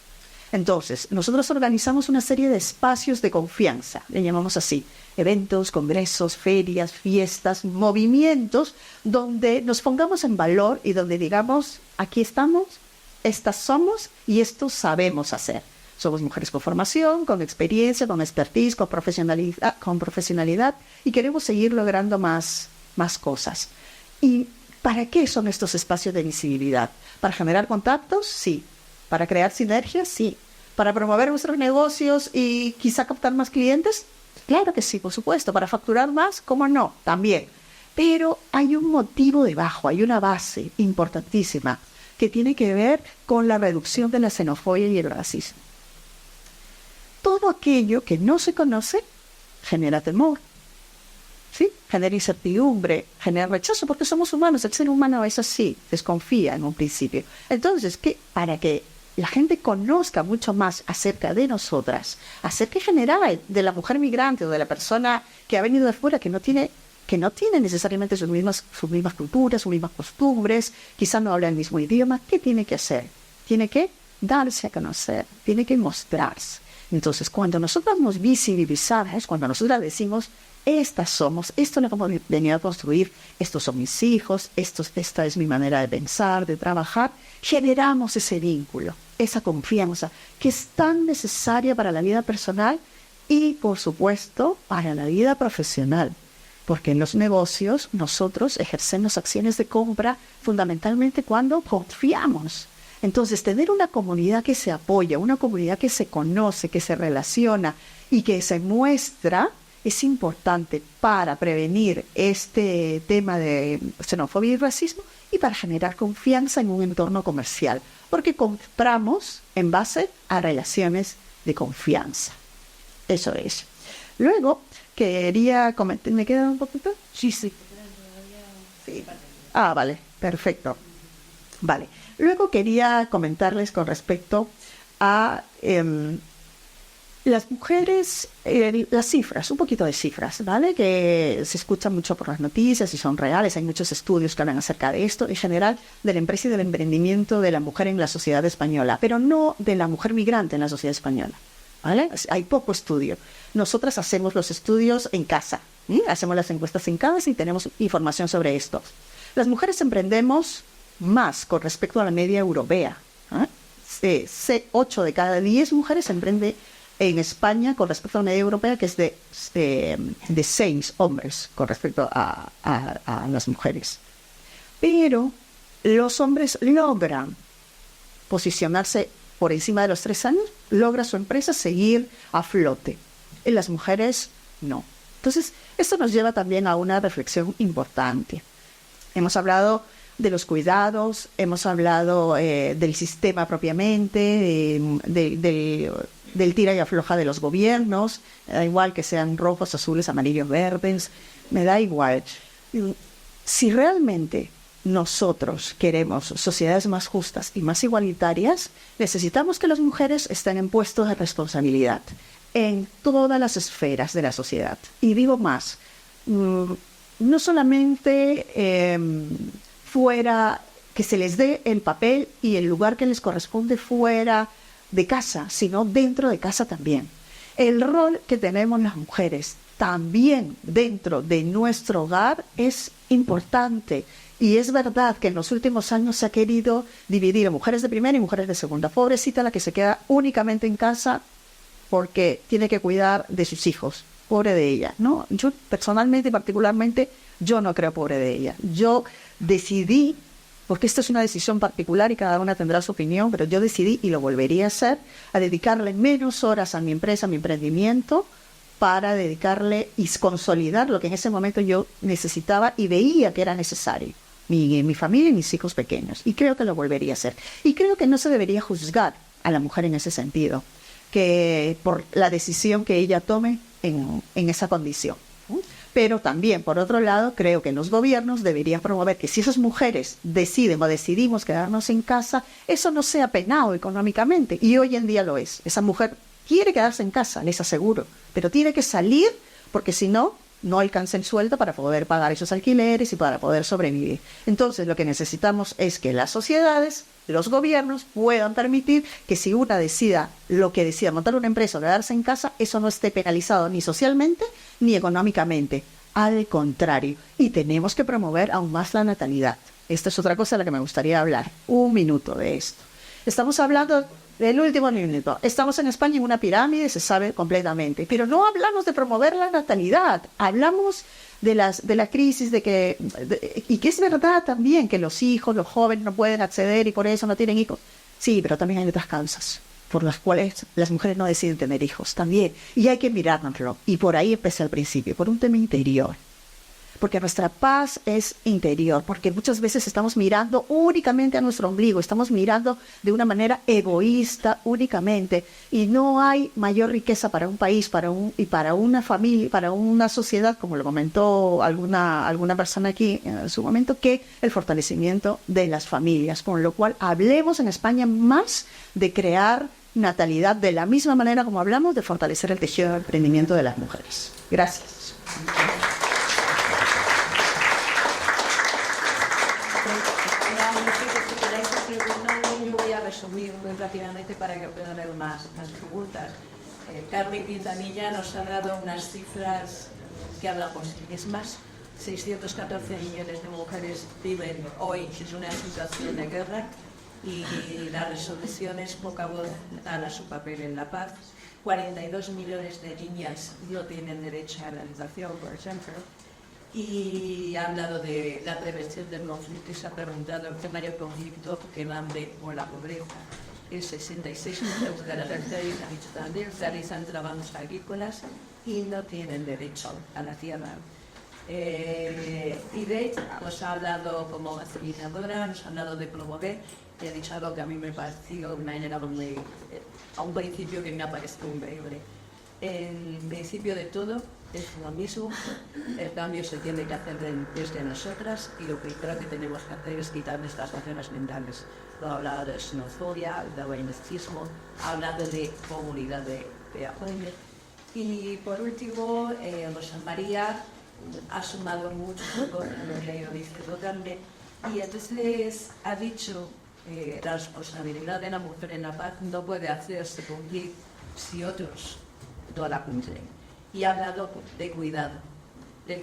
Entonces, nosotros organizamos una serie de espacios de confianza, le llamamos así, eventos, congresos, ferias, fiestas, movimientos, donde nos pongamos en valor y donde digamos, aquí estamos, estas somos y esto sabemos hacer. Somos mujeres con formación, con experiencia, con expertise, con profesionalidad y queremos seguir logrando más cosas. ¿Y para qué son estos espacios de visibilidad? ¿Para generar contactos? Sí. ¿Para crear sinergias? Sí. ¿Para promover nuestros negocios y quizá captar más clientes? Claro que sí, por supuesto. ¿Para facturar más? ¿Cómo no? También. Pero hay un motivo debajo, hay una base importantísima que tiene que ver con la reducción de la xenofobia y el racismo. Todo aquello que no se conoce genera temor. ¿Sí? Genera incertidumbre, genera rechazo, porque somos humanos, el ser humano es así, desconfía en un principio. Entonces, para que la gente conozca mucho más acerca de nosotras, acerca en general de la mujer migrante o de la persona que ha venido de fuera, que no tiene necesariamente sus mismas culturas, sus mismas costumbres, quizás no habla el mismo idioma, ¿qué tiene que hacer? Tiene que darse a conocer, tiene que mostrarse. Entonces, cuando nosotras nos visibilizamos, cuando nosotras decimos, estas somos, esto lo hemos venido a construir, estos son mis hijos, esta es mi manera de pensar, de trabajar, generamos ese vínculo, esa confianza que es tan necesaria para la vida personal y, por supuesto, para la vida profesional. Porque en los negocios nosotros ejercemos acciones de compra fundamentalmente cuando confiamos. Entonces, tener una comunidad que se apoya, una comunidad que se conoce, que se relaciona y que se muestra, es importante para prevenir este tema de xenofobia y racismo y para generar confianza en un entorno comercial, porque compramos en base a relaciones de confianza. Eso es. Luego, quería comentar... ¿Me queda un poquito? Sí. Sí. Ah, vale, perfecto. Vale. Luego quería comentarles con respecto a las mujeres, las cifras, un poquito de cifras, ¿vale? Que se escuchan mucho por las noticias y son reales, hay muchos estudios que hablan acerca de esto, en general de la empresa y del emprendimiento de la mujer en la sociedad española, pero no de la mujer migrante en la sociedad española, ¿vale? Hay poco estudio. Nosotras hacemos los estudios en casa, hacemos las encuestas en casa y tenemos información sobre esto. Las mujeres emprendemos más con respecto a la media europea, ¿eh? 8 de cada 10 mujeres emprende en España con respecto a la media europea, que es de 6 hombres con respecto a las mujeres. Pero los hombres logran posicionarse por encima de los 3 años, logra su empresa seguir a flote. Y las mujeres no. Entonces, esto nos lleva también a una reflexión importante. Hemos hablado de los cuidados, hemos hablado del sistema propiamente, del tira y afloja de los gobiernos, me da igual que sean rojos, azules, amarillos, verdes, me da igual. Si realmente nosotros queremos sociedades más justas y más igualitarias, necesitamos que las mujeres estén en puestos de responsabilidad en todas las esferas de la sociedad. Y digo más, no solamente fuera, que se les dé el papel y el lugar que les corresponde fuera de casa, sino dentro de casa también. El rol que tenemos las mujeres, también dentro de nuestro hogar es importante. Y es verdad que en los últimos años se ha querido dividir en mujeres de primera y mujeres de segunda. Pobrecita la que se queda únicamente en casa porque tiene que cuidar de sus hijos. Pobre de ella, ¿no? Yo personalmente, particularmente, yo no creo pobre de ella. Yo decidí, porque esta es una decisión particular y cada una tendrá su opinión, pero yo decidí, y lo volvería a hacer, a dedicarle menos horas a mi empresa, a mi emprendimiento, para dedicarle y consolidar lo que en ese momento yo necesitaba y veía que era necesario. Mi familia y mis hijos pequeños. Y creo que lo volvería a hacer. Y creo que no se debería juzgar a la mujer en ese sentido, que por la decisión que ella tome en esa condición. Pero también, por otro lado, creo que los gobiernos deberían promover que si esas mujeres deciden o decidimos quedarnos en casa, eso no sea penado económicamente. Y hoy en día lo es. Esa mujer quiere quedarse en casa, les aseguro, pero tiene que salir porque si no, no alcanza el sueldo para poder pagar esos alquileres y para poder sobrevivir. Entonces, lo que necesitamos es que las sociedades, los gobiernos puedan permitir que si una decida lo que decida, montar una empresa o quedarse en casa, eso no esté penalizado ni socialmente ni económicamente. Al contrario, y tenemos que promover aún más la natalidad. Esta es otra cosa de la que me gustaría hablar. Un minuto de esto. Estamos hablando del último minuto. Estamos en España en una pirámide, se sabe completamente, pero no hablamos de promover la natalidad, hablamos de la crisis, y que es verdad también que los hijos, los jóvenes no pueden acceder y por eso no tienen hijos. Sí, pero también hay otras causas por las cuales las mujeres no deciden tener hijos también, y hay que mirárnoslo. Y por ahí empecé al principio, por un tema interior. Porque nuestra paz es interior, porque muchas veces estamos mirando únicamente a nuestro ombligo, estamos mirando de una manera egoísta únicamente, y no hay mayor riqueza para un país, para una familia, para una sociedad, como lo comentó alguna persona aquí en su momento, que el fortalecimiento de las familias, con lo cual hablemos en España más de crear natalidad de la misma manera como hablamos de fortalecer el tejido de emprendimiento de las mujeres. Gracias. Voy a resumir muy rápidamente para que puedan haber más preguntas. Carmen Quintanilla nos ha dado unas cifras que hablamos. Es más, 614 millones de mujeres viven hoy en una situación de guerra y las resoluciones poca voz dan a su papel en la paz. 42 millones de niñas no tienen derecho a la educación, por ejemplo. Y ha hablado de la prevención del conflicto y se ha preguntado qué mayor conflicto que el hambre o la pobreza. El 66% de las mujeres también realizan trabajos agrícolas y no tienen derecho a la tierra. Y de hecho, nos ha hablado como facilitadora, nos ha hablado de promover, y ha dicho algo que a mí me pareció de manera muy, a un principio que me ha parecido increíble. El principio de todo es lo mismo, el cambio se tiene que hacer desde nosotras y lo que creo que tenemos que hacer es quitar nuestras barreras mentales. Lo ha hablado de xenofobia, ha hablado de racismo, ha hablado de comunidad de apoyo. Y por último, Rosa María ha sumado mucho con lo que yo dije también. Y entonces ha dicho la responsabilidad de la mujer en la paz no puede hacerse cumplir si otros no la cumplen. Y ha hablado de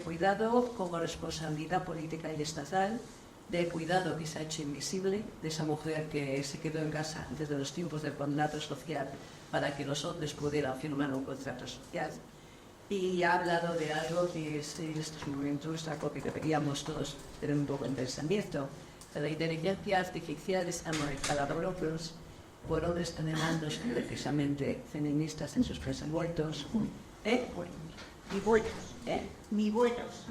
cuidado como responsabilidad política y estatal, del cuidado que se ha hecho invisible, de esa mujer que se quedó en casa desde los tiempos del contrato social para que los hombres pudieran firmar un contrato social. Y ha hablado de algo que en estos momentos algo que deberíamos todos tener un poco en pensamiento. La inteligencia artificial está manejada por hombres con demandas precisamente feministas en sus pensamientos. Ni buenos.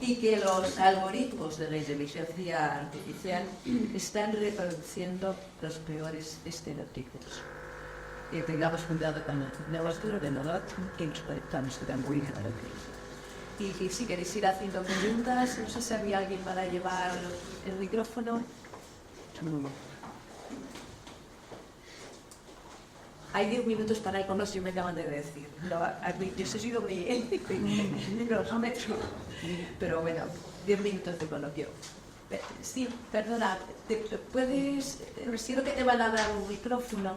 Y que los algoritmos de la inteligencia artificial están reproduciendo los peores estereotipos. Y tengamos cuidado con el negocio de nosotros que nos conectamos con muy claro. Y si queréis ir haciendo preguntas, no sé si había alguien para llevar el micrófono. Hay 10 minutos para el conocer, me acaban de decir. Yo he sido brillante, pero bueno, 10 minutos de coloquio. Sí, perdona, ¿puedes? Requiero que te van a dar un micrófono.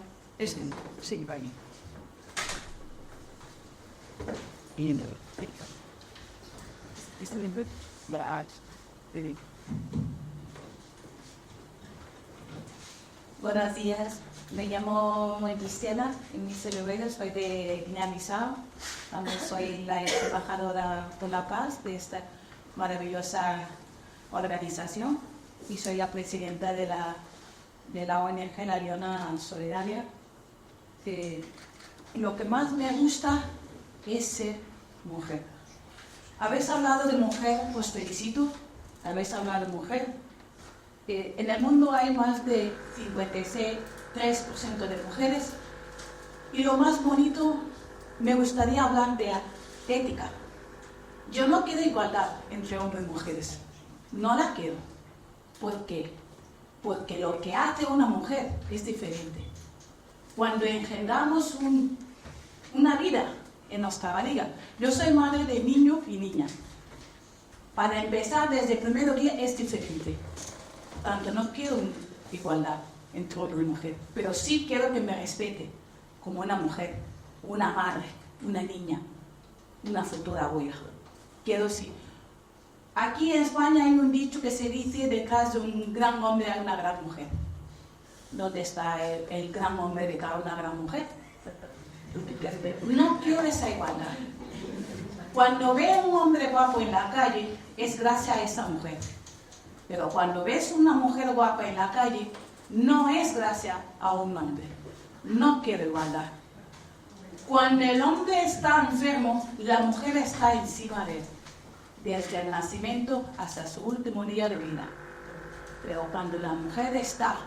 Sí, vaya. Buenos días, me llamo Cristiana, mi cerebro soy de Guinea-Bissau, también soy la embajadora por la paz de esta maravillosa organización y soy la presidenta de la ONG La Leona Solidaria. Lo que más me gusta es ser mujer. Habéis hablado de mujer, pues felicito, habéis hablado de mujer. En el mundo hay más de 53% de mujeres y lo más bonito, me gustaría hablar de ética. Yo no quiero igualdad entre hombres y mujeres, no la quiero. ¿Por qué? Porque lo que hace una mujer es diferente. Cuando engendramos una vida en nuestra barriga, yo soy madre de niño y niña. Para empezar, desde el primer día es diferente. Tanto no quiero igualdad entre hombre y mujer, pero sí quiero que me respete como una mujer, una madre, una niña, una futura abuela. Quiero sí. Aquí en España hay un dicho que se dice: detrás de un gran hombre hay una gran mujer. ¿Dónde está el gran hombre detrás de una gran mujer? No quiero esa igualdad. Cuando veo un hombre guapo en la calle, es gracias a esa mujer. Pero cuando ves una mujer guapa en la calle, no es gracias a un hombre. No quiero igualdad. Cuando el hombre está enfermo, la mujer está encima de él, desde el nacimiento hasta su último día de vida. Pero cuando la mujer está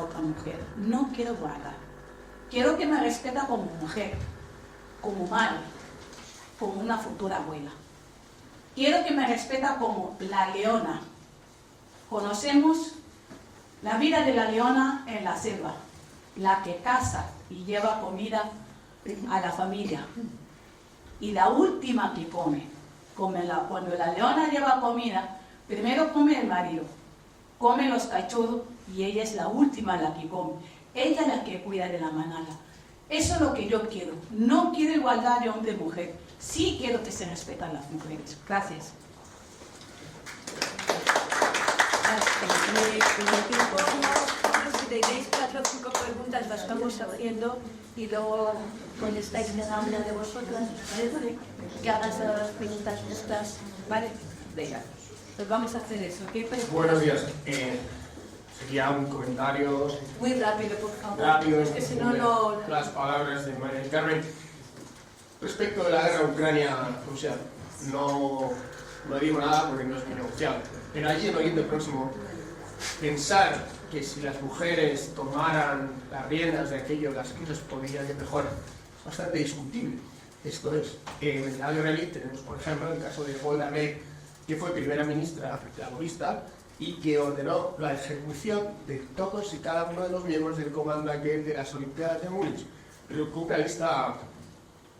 otra mujer. No quiero igualdad. Quiero que me respeta como mujer, como madre, como una futura abuela. Quiero que me respeta como la leona. Conocemos la vida de la leona en la selva, la que caza y lleva comida a la familia. Y la última que come. Cuando la leona lleva comida, primero come el marido, come los cachorros y ella es la última la que come. Ella es la que cuida de la manada. Eso es lo que yo quiero. No quiero igualdad de hombre y mujer. Sí quiero que se respetan las mujeres. Gracias. Si tenéis 4 o 5 preguntas, las estamos haciendo y luego contestáis cada una de vosotras, ¿vale? Que hagas las preguntas estas, ¿vale? Venga, pues vamos a hacer eso. Buenos días. Sería un comentario muy rápido, por favor. rápido, es que si no, no... las palabras de María del Carmen. Respecto de la guerra Ucrania-Rusia, no digo nada porque no es negociable. Pero allí en Oriente Próximo, pensar que si las mujeres tomaran las riendas de aquello, las cosas podrían ir mejor, es bastante discutible. Esto es, en la guerra tenemos, por ejemplo, el caso de Golda Meir, que fue primera ministra laborista y que ordenó la ejecución de todos y cada uno de los miembros del comando aquel de las Olimpiadas de Múnich. Pero con una lista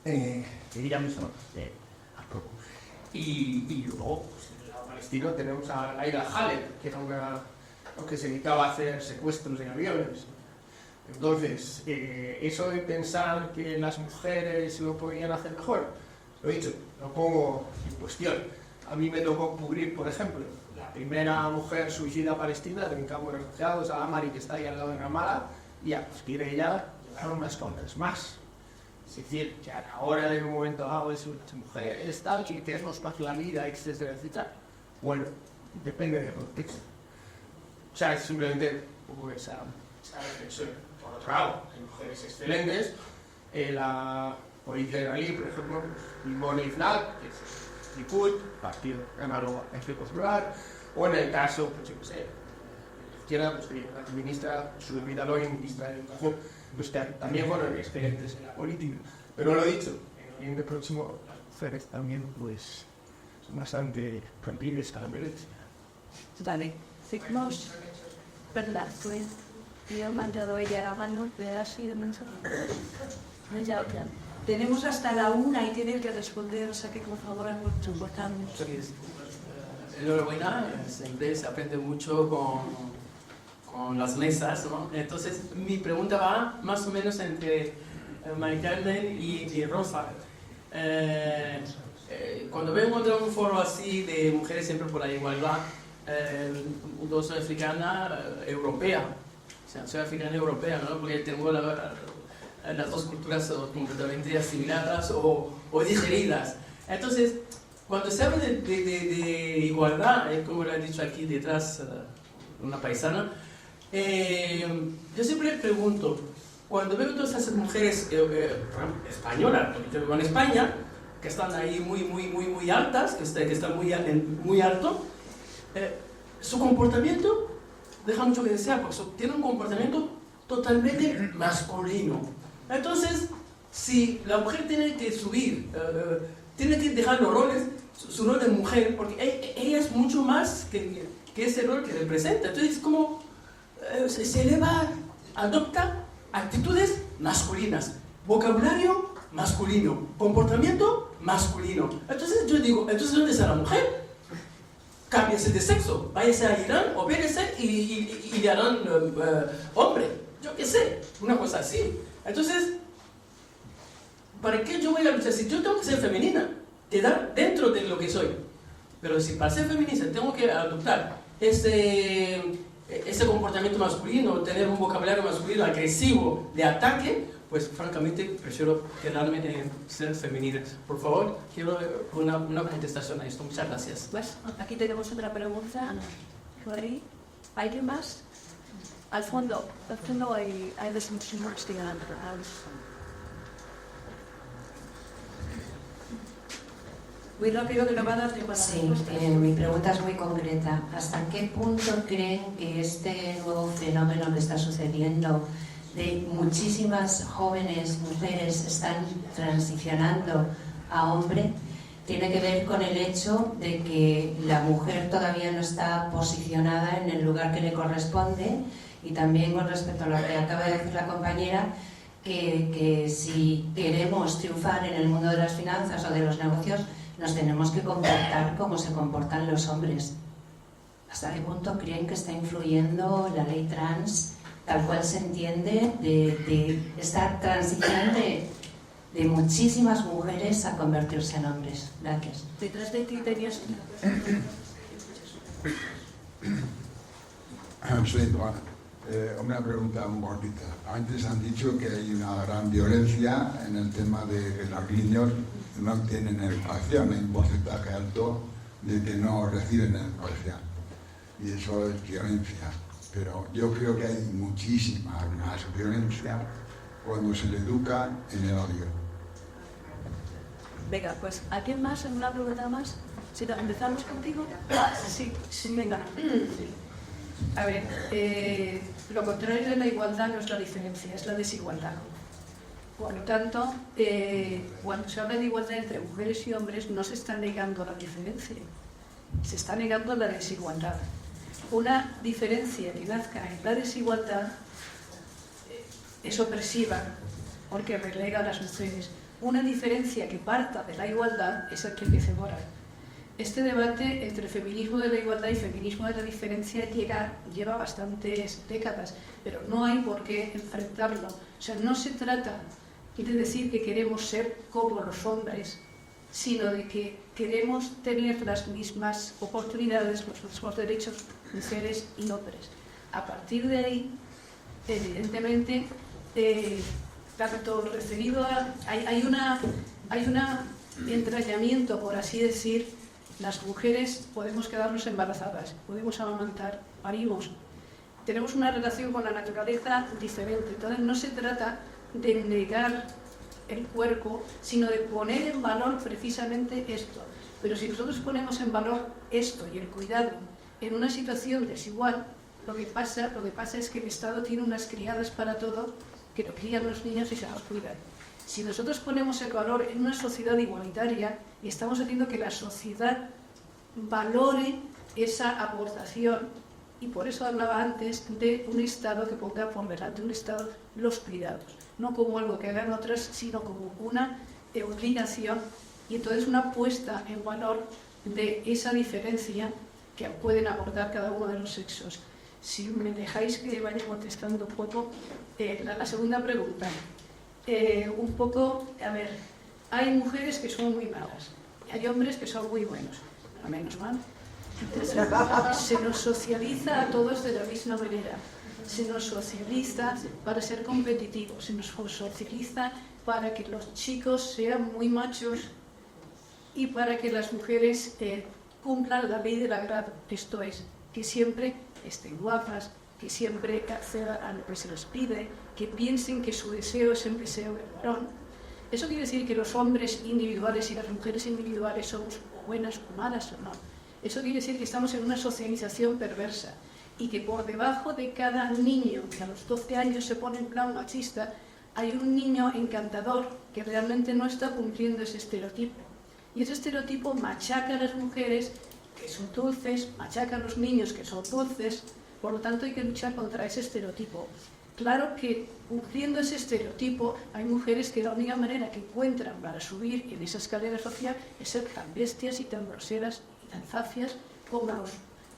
y luego, pues, en el lado palestino tenemos a Laila Halep, que era una que se dedicaba a hacer secuestros de aviones. Entonces, eso de pensar que las mujeres lo podían hacer mejor, lo he dicho, lo pongo en cuestión. A mí me tocó cubrir, por ejemplo, la primera mujer suicida palestina en campo de refugiados, a Amari, que está ahí al lado de Ramallah, y a pues, quiere ella llevar unas compras más. Es decir, que a la hora de un momento dado es una mujer está que tenemos más la vida, etcétera, etcétera. Bueno, depende del contexto. O sea, es simplemente un poco esa reflexión. Por otro lado, hay mujeres excelentes. La policía israelí, por ejemplo, Limón Ifnat, que es Likud, partido ganado en Popular, o en el caso, pues yo qué sé, izquierda, pues la ministra Shulmi Daloy, ministra de Educación, pues también fueron excelentes en la política. Pero lo dicho, en Oriente Próximo, las mujeres también, pues, son bastante prohibibles a la violencia. Dale. Sigmos, ¿verdad? Pues yo he mandado ella a mano, de así de mensaje. Ya. Tenemos hasta la 1 y tienen que responder, o sea que por favor es mucho importante. Enhorabuena, siempre se aprende mucho con las mesas, ¿no? Entonces mi pregunta va más o menos entre María Carmen y Rosa. Cuando veo un foro así de mujeres siempre por la igualdad, yo soy africana europea, o sea, soy africana europea, ¿no? Porque tengo las dos culturas completamente asimiladas o digeridas. Entonces, cuando se habla de igualdad, como lo ha dicho aquí detrás una paisana, yo siempre pregunto, cuando veo todas esas mujeres españolas, porque yo vivo en España, que están ahí muy altas, que están muy alto, su comportamiento deja mucho que desear, porque tiene un comportamiento totalmente masculino. Entonces, si la mujer tiene que subir, tiene que dejar los roles, su rol de mujer, porque ella es mucho más que ese rol que representa. Entonces, como se eleva, adopta actitudes masculinas, vocabulario masculino, comportamiento masculino. Entonces yo digo, ¿entonces dónde está la mujer? Cámbiese de sexo, váyase a Irán, opérese y le harán hombre. Yo qué sé, una cosa así. Entonces, ¿para qué yo voy a luchar? Si yo tengo que ser femenina, quedar dentro de lo que soy. Pero si para ser feminista tengo que adoptar ese comportamiento masculino, tener un vocabulario masculino agresivo de ataque, pues francamente prefiero quedarme en ser femenina. Por favor, quiero una contestación a esto. Muchas gracias. Pues aquí tenemos otra pregunta. ¿Alguien más? Al fondo hay desinvestigando. Muy rápido que no va a dar tiempo a la respuesta. Mi pregunta es muy concreta. ¿Hasta qué punto creen que este nuevo fenómeno que está sucediendo de muchísimas jóvenes mujeres están transicionando a hombre tiene que ver con el hecho de que la mujer todavía no está posicionada en el lugar que le corresponde, y también con respecto a lo que acaba de decir la compañera, que si queremos triunfar en el mundo de las finanzas o de los negocios, nos tenemos que comportar como se comportan los hombres. ¿Hasta qué punto creen que está influyendo la ley trans, tal cual se entiende, de esta transición de muchísimas mujeres a convertirse en hombres? Gracias. Detrás de ti tenías... Una pregunta muy cortita. Antes han dicho que hay una gran violencia en el tema de que los niños no tienen educación, hay un porcentaje alto de que no reciben educación, y eso es violencia. Pero yo creo que hay muchísima más violencia cuando se le educa en el odio. Venga, pues, ¿alguien más? ¿Una pregunta más? Si no, ¿empezamos contigo? Sí, venga. A ver, lo contrario de la igualdad no es la diferencia, es la desigualdad. Por lo tanto, cuando se habla de igualdad entre mujeres y hombres, no se está negando la diferencia, se está negando la desigualdad. Una diferencia que nazca en la desigualdad es opresiva, porque relega a las mujeres. Una diferencia que parta de la igualdad es enriquecedora. Este debate entre feminismo de la igualdad y feminismo de la diferencia lleva bastantes décadas, pero no hay por qué enfrentarlo. O sea, no se trata de decir que queremos ser como los hombres, sino de que queremos tener las mismas oportunidades, los mismos derechos, mujeres y hombres. A partir de ahí, evidentemente, tanto referido a... Hay un entrañamiento, por así decir. Las mujeres podemos quedarnos embarazadas, podemos amamantar, parimos. Tenemos una relación con la naturaleza diferente. Entonces no se trata de negar el cuerpo, sino de poner en valor precisamente esto. Pero si nosotros ponemos en valor esto y el cuidado en una situación desigual, lo que pasa es que el Estado tiene unas criadas para todo que lo crían los niños y se los cuidan. Si nosotros ponemos el valor en una sociedad igualitaria, estamos haciendo que la sociedad valore esa aportación, y por eso hablaba antes de un Estado que ponga por delante un Estado los cuidados, no como algo que hagan otras, sino como una obligación, y entonces una puesta en valor de esa diferencia que pueden aportar cada uno de los sexos. Si me dejáis que vaya contestando un poco la segunda pregunta. Un poco, a ver, hay mujeres que son muy malas, y hay hombres que son muy buenos, a menos mal. Entonces, se nos socializa a todos de la misma manera. Se nos socializa para ser competitivos, se nos socializa para que los chicos sean muy machos y para que las mujeres cumplan la ley del agrado. Esto es, que siempre estén guapas, que siempre accedan a lo que se les pide, que piensen que su deseo es el deseo del varón. ¿Eso quiere decir que los hombres individuales y las mujeres individuales somos buenas o malas o no? Eso quiere decir que estamos en una socialización perversa y que por debajo de cada niño que a los 12 años se pone en plan machista, hay un niño encantador que realmente no está cumpliendo ese estereotipo. Y ese estereotipo machaca a las mujeres que son dulces, machaca a los niños que son dulces, por lo tanto hay que luchar contra ese estereotipo. Claro que cumpliendo ese estereotipo hay mujeres que la única manera que encuentran para subir en esa escalera social es ser tan bestias y tan groseras y tan zafias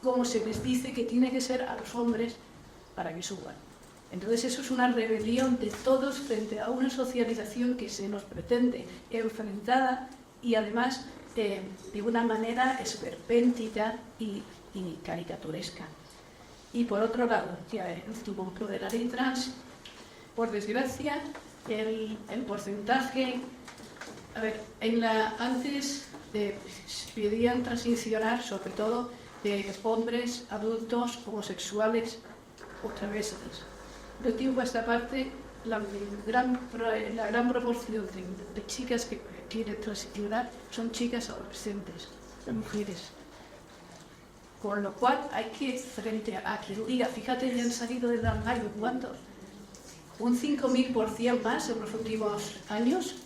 como se les dice que tiene que ser a los hombres para que suban. Entonces eso es una rebelión de todos frente a una socialización que se nos pretende enfrentada y además de una manera esperpéntica y caricaturesca. Y por otro lado, ya el último punto de la ley trans, por desgracia, el porcentaje, antes pedían transicionar sobre todo de hombres adultos homosexuales o travestis. Yo digo a esta parte, la gran proporción de chicas que quieren transicionar son chicas adolescentes, mujeres. Con lo cual hay que, frente a quien diga, fíjate, ya han salido del armario, ¿cuántos? Un 5.000% más en los últimos años.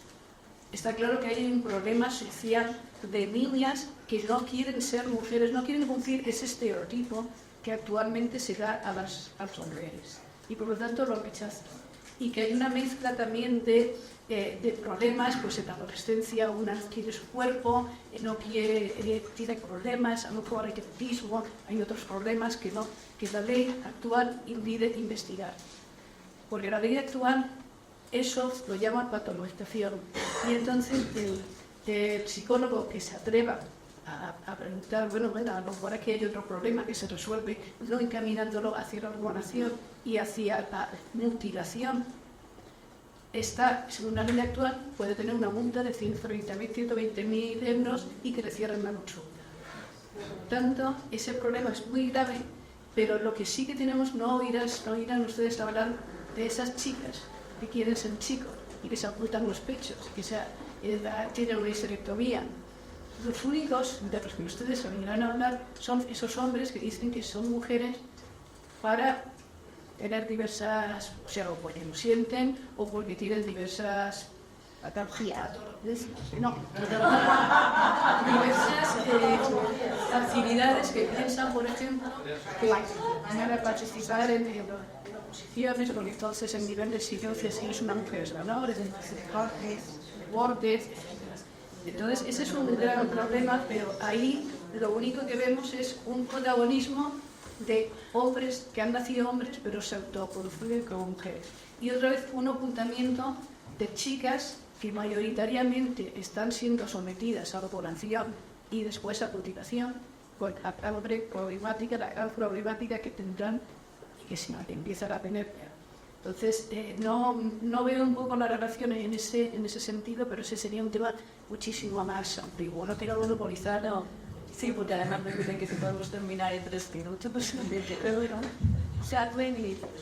Está claro que hay un problema social de niñas que no quieren ser mujeres, no quieren cumplir ese estereotipo que actualmente se da a las mujeres. Y por lo tanto lo rechazan. Y que hay una mezcla también de problemas, pues en la adolescencia una quiere su cuerpo, no quiere, tiene problemas, a lo mejor hay autismo, hay otros problemas que la ley actual impide investigar. Porque la ley actual, eso lo llama patologización. Y entonces el psicólogo que se atreva a preguntar, bueno, a lo mejor aquí hay otro problema que se resuelve, no encaminándolo hacia la hormonación y hacia la mutilación, según la ley actual, puede tener una multa de 130.000, 120.000 euros y que le cierren la consulta. Por lo tanto, ese problema es muy grave, pero lo que sí que tenemos, no irán ustedes a hablar de esas chicas que quieren ser chicos y que se ocultan los pechos, que tienen una histerectomía. Los únicos de los que ustedes irán a hablar son esos hombres que dicen que son mujeres para tener diversas, o sea, o porque lo sienten o porque tienen diversas diversas actividades que piensan, por ejemplo, que van a participar en oposiciones, porque entonces el nivel de exigencia si es una mujer es menor, es deportes. Entonces ese es un gran problema, pero ahí lo único que vemos es un protagonismo de hombres que han nacido hombres pero se autoproducen como mujeres. Y otra vez un ocultamiento de chicas que mayoritariamente están siendo sometidas a la población y después a mutilación, con la gran problemática que tendrán y que se empiezan a tener. Entonces, no veo un poco la relación en ese sentido, pero ese sería un tema muchísimo más antiguo. No tengo monopolizado. Sí, porque además me dicen que si podemos terminar en 3 minutos, pues pero bueno.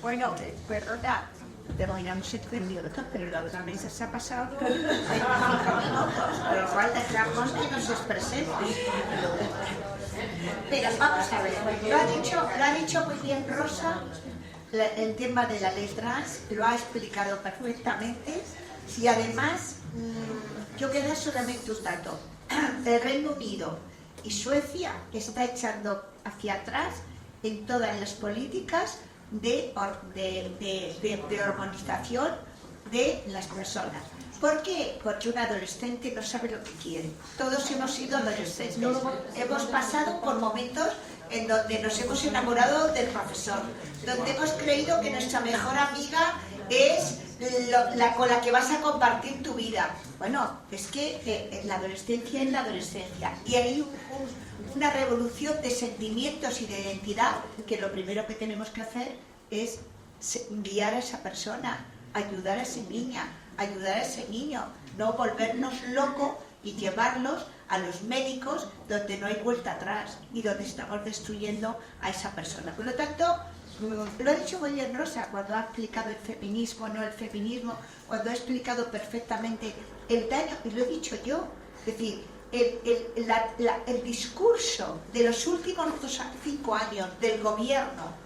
Bueno, verdad, terminamos el minuto, pero la otra mesa se ha pasado 25 minutos, por lo cual dejamos que nos expresemos. Pero vamos a ver, lo ha dicho muy bien Rosa, el tema de la ley trans, lo ha explicado perfectamente, y además yo queda solamente un dato. El Reino Unido y Suecia está echando hacia atrás en todas las políticas de hormonización de las personas. ¿Por qué? Porque un adolescente no sabe lo que quiere. Todos hemos sido adolescentes. Hemos pasado por momentos en donde nos hemos enamorado del profesor, donde hemos creído que nuestra mejor amiga es con la que vas a compartir tu vida. Bueno, es que la adolescencia es la adolescencia y hay una revolución de sentimientos y de identidad que lo primero que tenemos que hacer es guiar a esa persona, ayudar a esa niña, ayudar a ese niño, no volvernos locos y llevarlos a los médicos donde no hay vuelta atrás y donde estamos destruyendo a esa persona. Por lo tanto, lo ha dicho muy bien Rosa cuando ha explicado el feminismo, no el feminismo, cuando ha explicado perfectamente el daño, y lo he dicho yo, es decir, el discurso de los últimos 5 años del gobierno,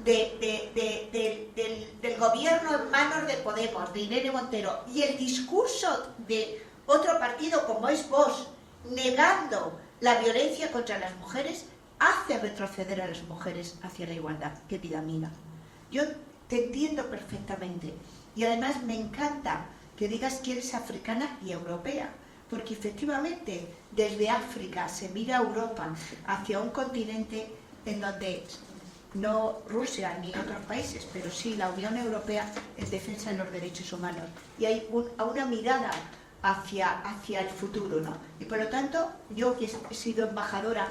del gobierno en manos de Podemos, de Irene Montero, y el discurso de otro partido como es Vox, negando la violencia contra las mujeres, hace retroceder a las mujeres hacia la igualdad, querida amiga. Yo te entiendo perfectamente y además me encanta que digas que eres africana y europea, porque efectivamente desde África se mira a Europa hacia un continente en donde no Rusia ni otros países, pero sí la Unión Europea en defensa de los derechos humanos, y hay una mirada hacia el futuro, ¿no? Y por lo tanto, yo que he sido embajadora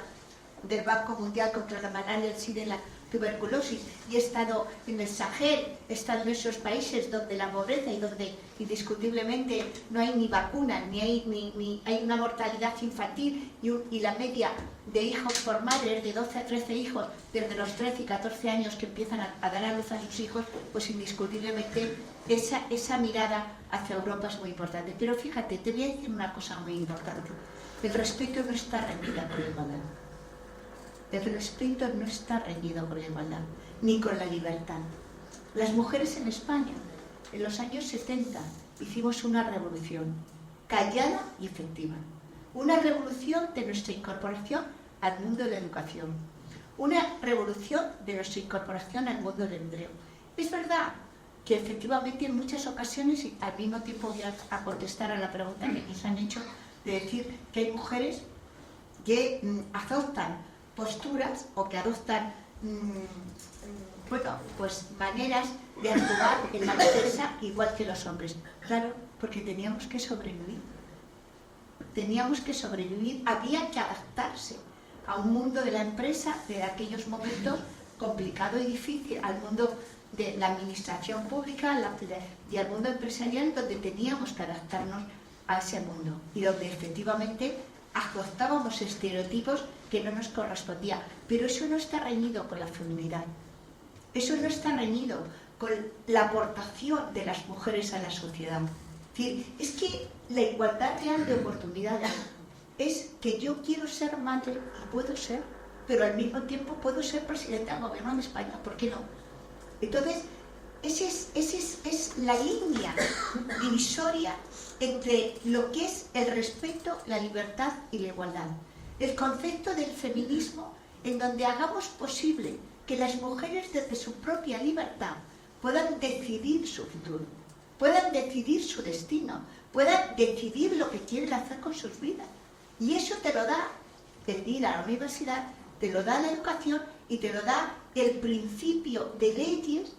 del Banco Mundial contra la malaria, el SIDA y la tuberculosis, y he estado en el Sahel, he estado en esos países donde la pobreza y donde indiscutiblemente no hay ni vacunas, ni hay una mortalidad infantil, y la media de hijos por madre es de 12 a 13 hijos, desde los 13 y 14 años que empiezan a dar a luz a sus hijos, pues indiscutiblemente esa mirada hacia Europa es muy importante. Pero fíjate, te voy a decir una cosa muy importante. El respeto no está reñido con la igualdad. El respeto no está reñido con la igualdad, ni con la libertad. Las mujeres en España, en los años 70, hicimos una revolución callada y efectiva. Una revolución de nuestra incorporación al mundo de la educación. Una revolución de nuestra incorporación al mundo del empleo. Es verdad que efectivamente en muchas ocasiones, y al mismo tiempo voy a contestar a la pregunta que nos han hecho, de decir que hay mujeres que adoptan posturas o que adoptan maneras de actuar en la defensa igual que los hombres. Claro, porque teníamos que sobrevivir. Teníamos que sobrevivir, había que adaptarse a un mundo de la empresa de aquellos momentos complicado y difícil, al mundo de la administración pública y al mundo empresarial, donde teníamos que adaptarnos a ese mundo y donde efectivamente adoptábamos estereotipos que no nos correspondían. Pero eso no está reñido con la feminidad, eso no está reñido con la aportación de las mujeres a la sociedad. Es que la igualdad real de oportunidades es que yo quiero ser madre y puedo ser, pero al mismo tiempo puedo ser presidenta del gobierno de España, ¿por qué no? Entonces, esa es la línea divisoria entre lo que es el respeto, la libertad y la igualdad. El concepto del feminismo, en donde hagamos posible que las mujeres desde su propia libertad puedan decidir su futuro, puedan decidir su destino, puedan decidir lo que quieren hacer con sus vidas. Y eso te lo da el ir a la universidad, te lo da la educación y te lo da el principio de leyes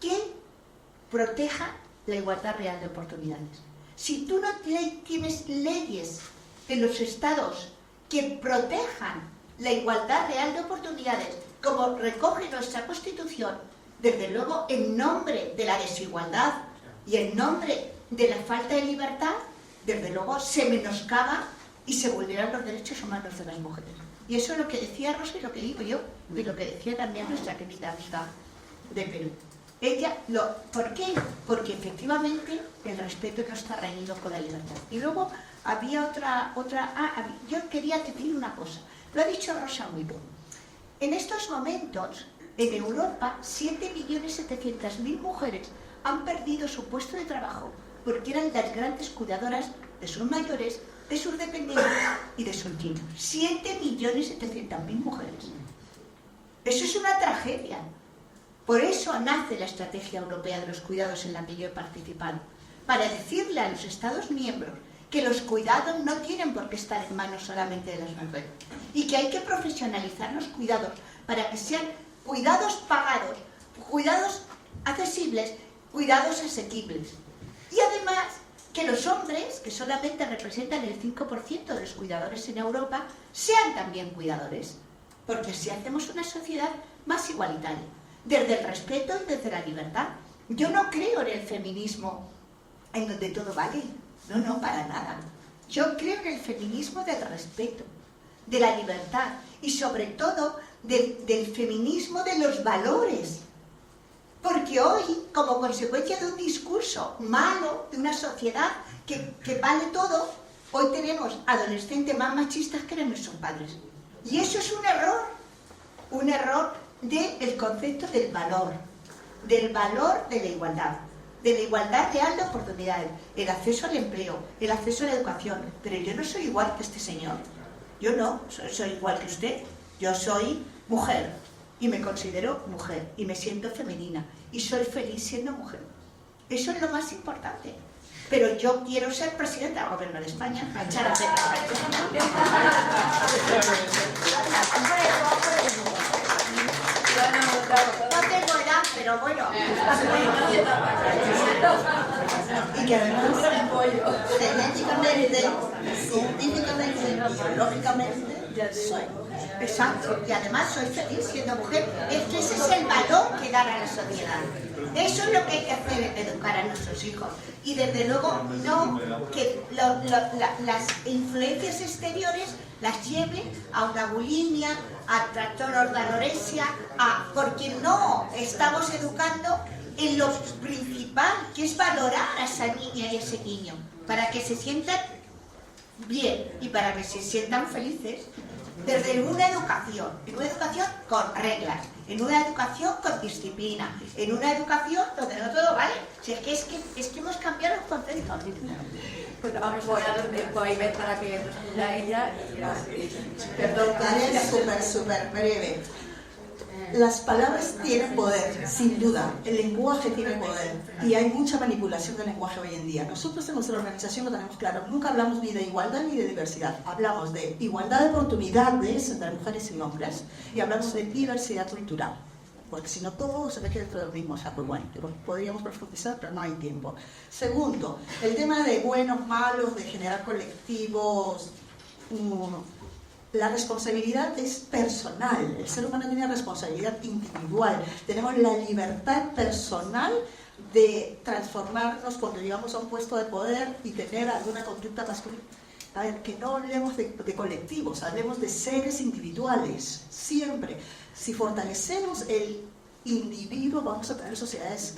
que protejan la igualdad real de oportunidades. Si tú no tienes leyes en los estados que protejan la igualdad real de oportunidades, como recoge nuestra Constitución, desde luego en nombre de la desigualdad y en nombre de la falta de libertad, desde luego se menoscaba y se vulneran los derechos humanos de las mujeres. Y eso es lo que decía Rosa y lo que digo yo, y lo que decía también nuestra querida amiga de Perú. ¿Por qué? Porque efectivamente el respeto no está reñido con la libertad. Y luego había yo quería decir una cosa, lo ha dicho Rosa muy bien. En estos momentos, en Europa, 7.700.000 mujeres han perdido su puesto de trabajo porque eran las grandes cuidadoras de sus mayores, de sus dependientes y de sus niños. 7.700.000 mujeres. Eso es una tragedia. Por eso nace la Estrategia Europea de los Cuidados en la que yo he participado, para decirle a los Estados miembros que los cuidados no tienen por qué estar en manos solamente de las mujeres y que hay que profesionalizar los cuidados para que sean cuidados pagados, cuidados accesibles, cuidados asequibles. además que los hombres, que solamente representan el 5% de los cuidadores en Europa, sean también cuidadores. Porque así hacemos una sociedad más igualitaria, desde el respeto y desde la libertad. Yo no creo en el feminismo en donde todo vale. No, no, para nada. Yo creo en el feminismo del respeto, de la libertad y sobre todo del feminismo de los valores. Porque hoy, como consecuencia de un discurso malo, de una sociedad que vale todo, hoy tenemos adolescentes más machistas que nuestros padres. Y eso es un error del concepto del valor de la igualdad real de oportunidades, el acceso al empleo, el acceso a la educación. Pero yo no soy igual que este señor. Yo no soy igual que usted. Yo soy mujer y me considero mujer y me siento femenina y soy feliz siendo mujer. Eso es lo más importante. Pero yo quiero ser presidenta del gobierno de España. No tengo edad, pero bueno. Y que además, genéticamente, científicamente, biológicamente, soy. Exacto. Y además soy feliz siendo mujer. Es que ese es el valor que dan a la sociedad. Eso es lo que hay que hacer, educar a nuestros hijos. Y desde luego, no que las influencias exteriores las lleven a una bulimia, a trastornos de anorexia, porque no estamos educando en lo principal, que es valorar a esa niña y a ese niño, para que se sientan bien y para que se sientan felices. Desde una educación con reglas, en una educación con disciplina, en una educación donde no todo vale. Si es que hemos cambiado los conceptos. Pues vamos a dar tiempo a Ivette para que responda ella. Perdón, es súper breve. Las palabras tienen poder, sin duda. El lenguaje tiene poder. Y hay mucha manipulación del lenguaje hoy en día. Nosotros en nuestra organización lo tenemos claro. Nunca hablamos ni de igualdad ni de diversidad. Hablamos de igualdad de oportunidades entre mujeres y hombres. Y hablamos de diversidad cultural. Porque si no, todo se ve que dentro del mismo saco igual. Podríamos profundizar, pero no hay tiempo. Segundo, el tema de buenos, malos, de generar colectivos. La responsabilidad es personal. El ser humano tiene responsabilidad individual. Tenemos la libertad personal de transformarnos cuando llegamos a un puesto de poder y tener alguna conducta masculina. A ver, que no hablemos de colectivos, hablemos de seres individuales. Siempre. Si fortalecemos el individuo, vamos a tener sociedades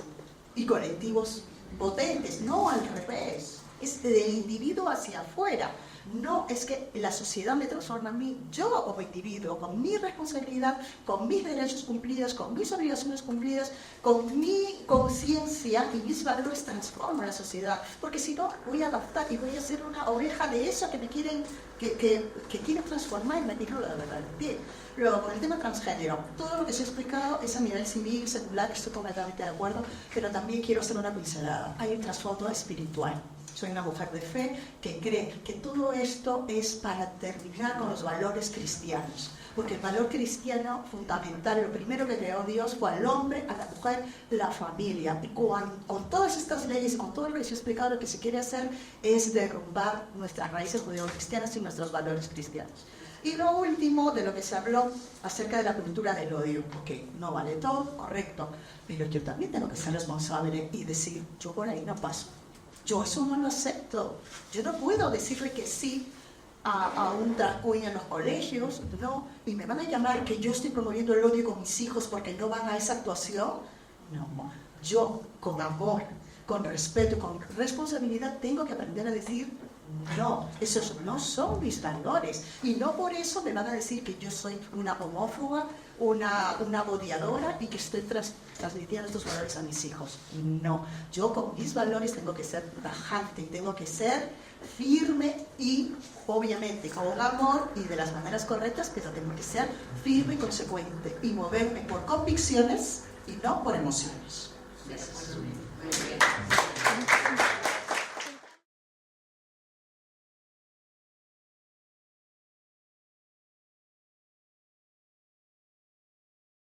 y colectivos potentes. No al revés. Es del individuo hacia afuera. No es que la sociedad me transforma a mí, yo como individuo, con mi responsabilidad, con mis derechos cumplidos, con mis obligaciones cumplidas, con mi conciencia y mis valores transformo la sociedad. Porque si no, voy a adaptar y voy a ser una oveja de eso que me quieren, que quieren transformar y me quiero la verdad. Bien. Luego, con el tema transgénero, todo lo que se ha explicado es a nivel civil, secular, estoy completamente de acuerdo, pero también quiero hacer una pincelada. Hay un trasfondo espiritual. Soy una mujer de fe que cree que todo esto es para terminar con los valores cristianos. Porque el valor cristiano fundamental, lo primero que creó Dios fue al hombre, a la mujer, la familia. Y con todas estas leyes, con todo lo que se ha explicado, lo que se quiere hacer es derrumbar nuestras raíces judeo-cristianas y nuestros valores cristianos. Y lo último de lo que se habló acerca de la cultura del odio. Ok, no vale todo, correcto, pero yo también tengo que ser responsable y decir, yo por ahí no paso. Yo eso no lo acepto. Yo no puedo decirle que sí a un drag queen en los colegios, no, y me van a llamar que yo estoy promoviendo el odio con mis hijos porque no van a esa actuación. No, yo con amor, con respeto, con responsabilidad tengo que aprender a decir no, esos no son mis valores. Y no por eso me van a decir que yo soy una homófoba, una odiadora y que estoy transmitiendo estos valores a mis hijos. No, yo con mis valores tengo que ser tajante y tengo que ser firme y obviamente con amor y de las maneras correctas, pero tengo que ser firme y consecuente y moverme por convicciones y no por emociones. Gracias.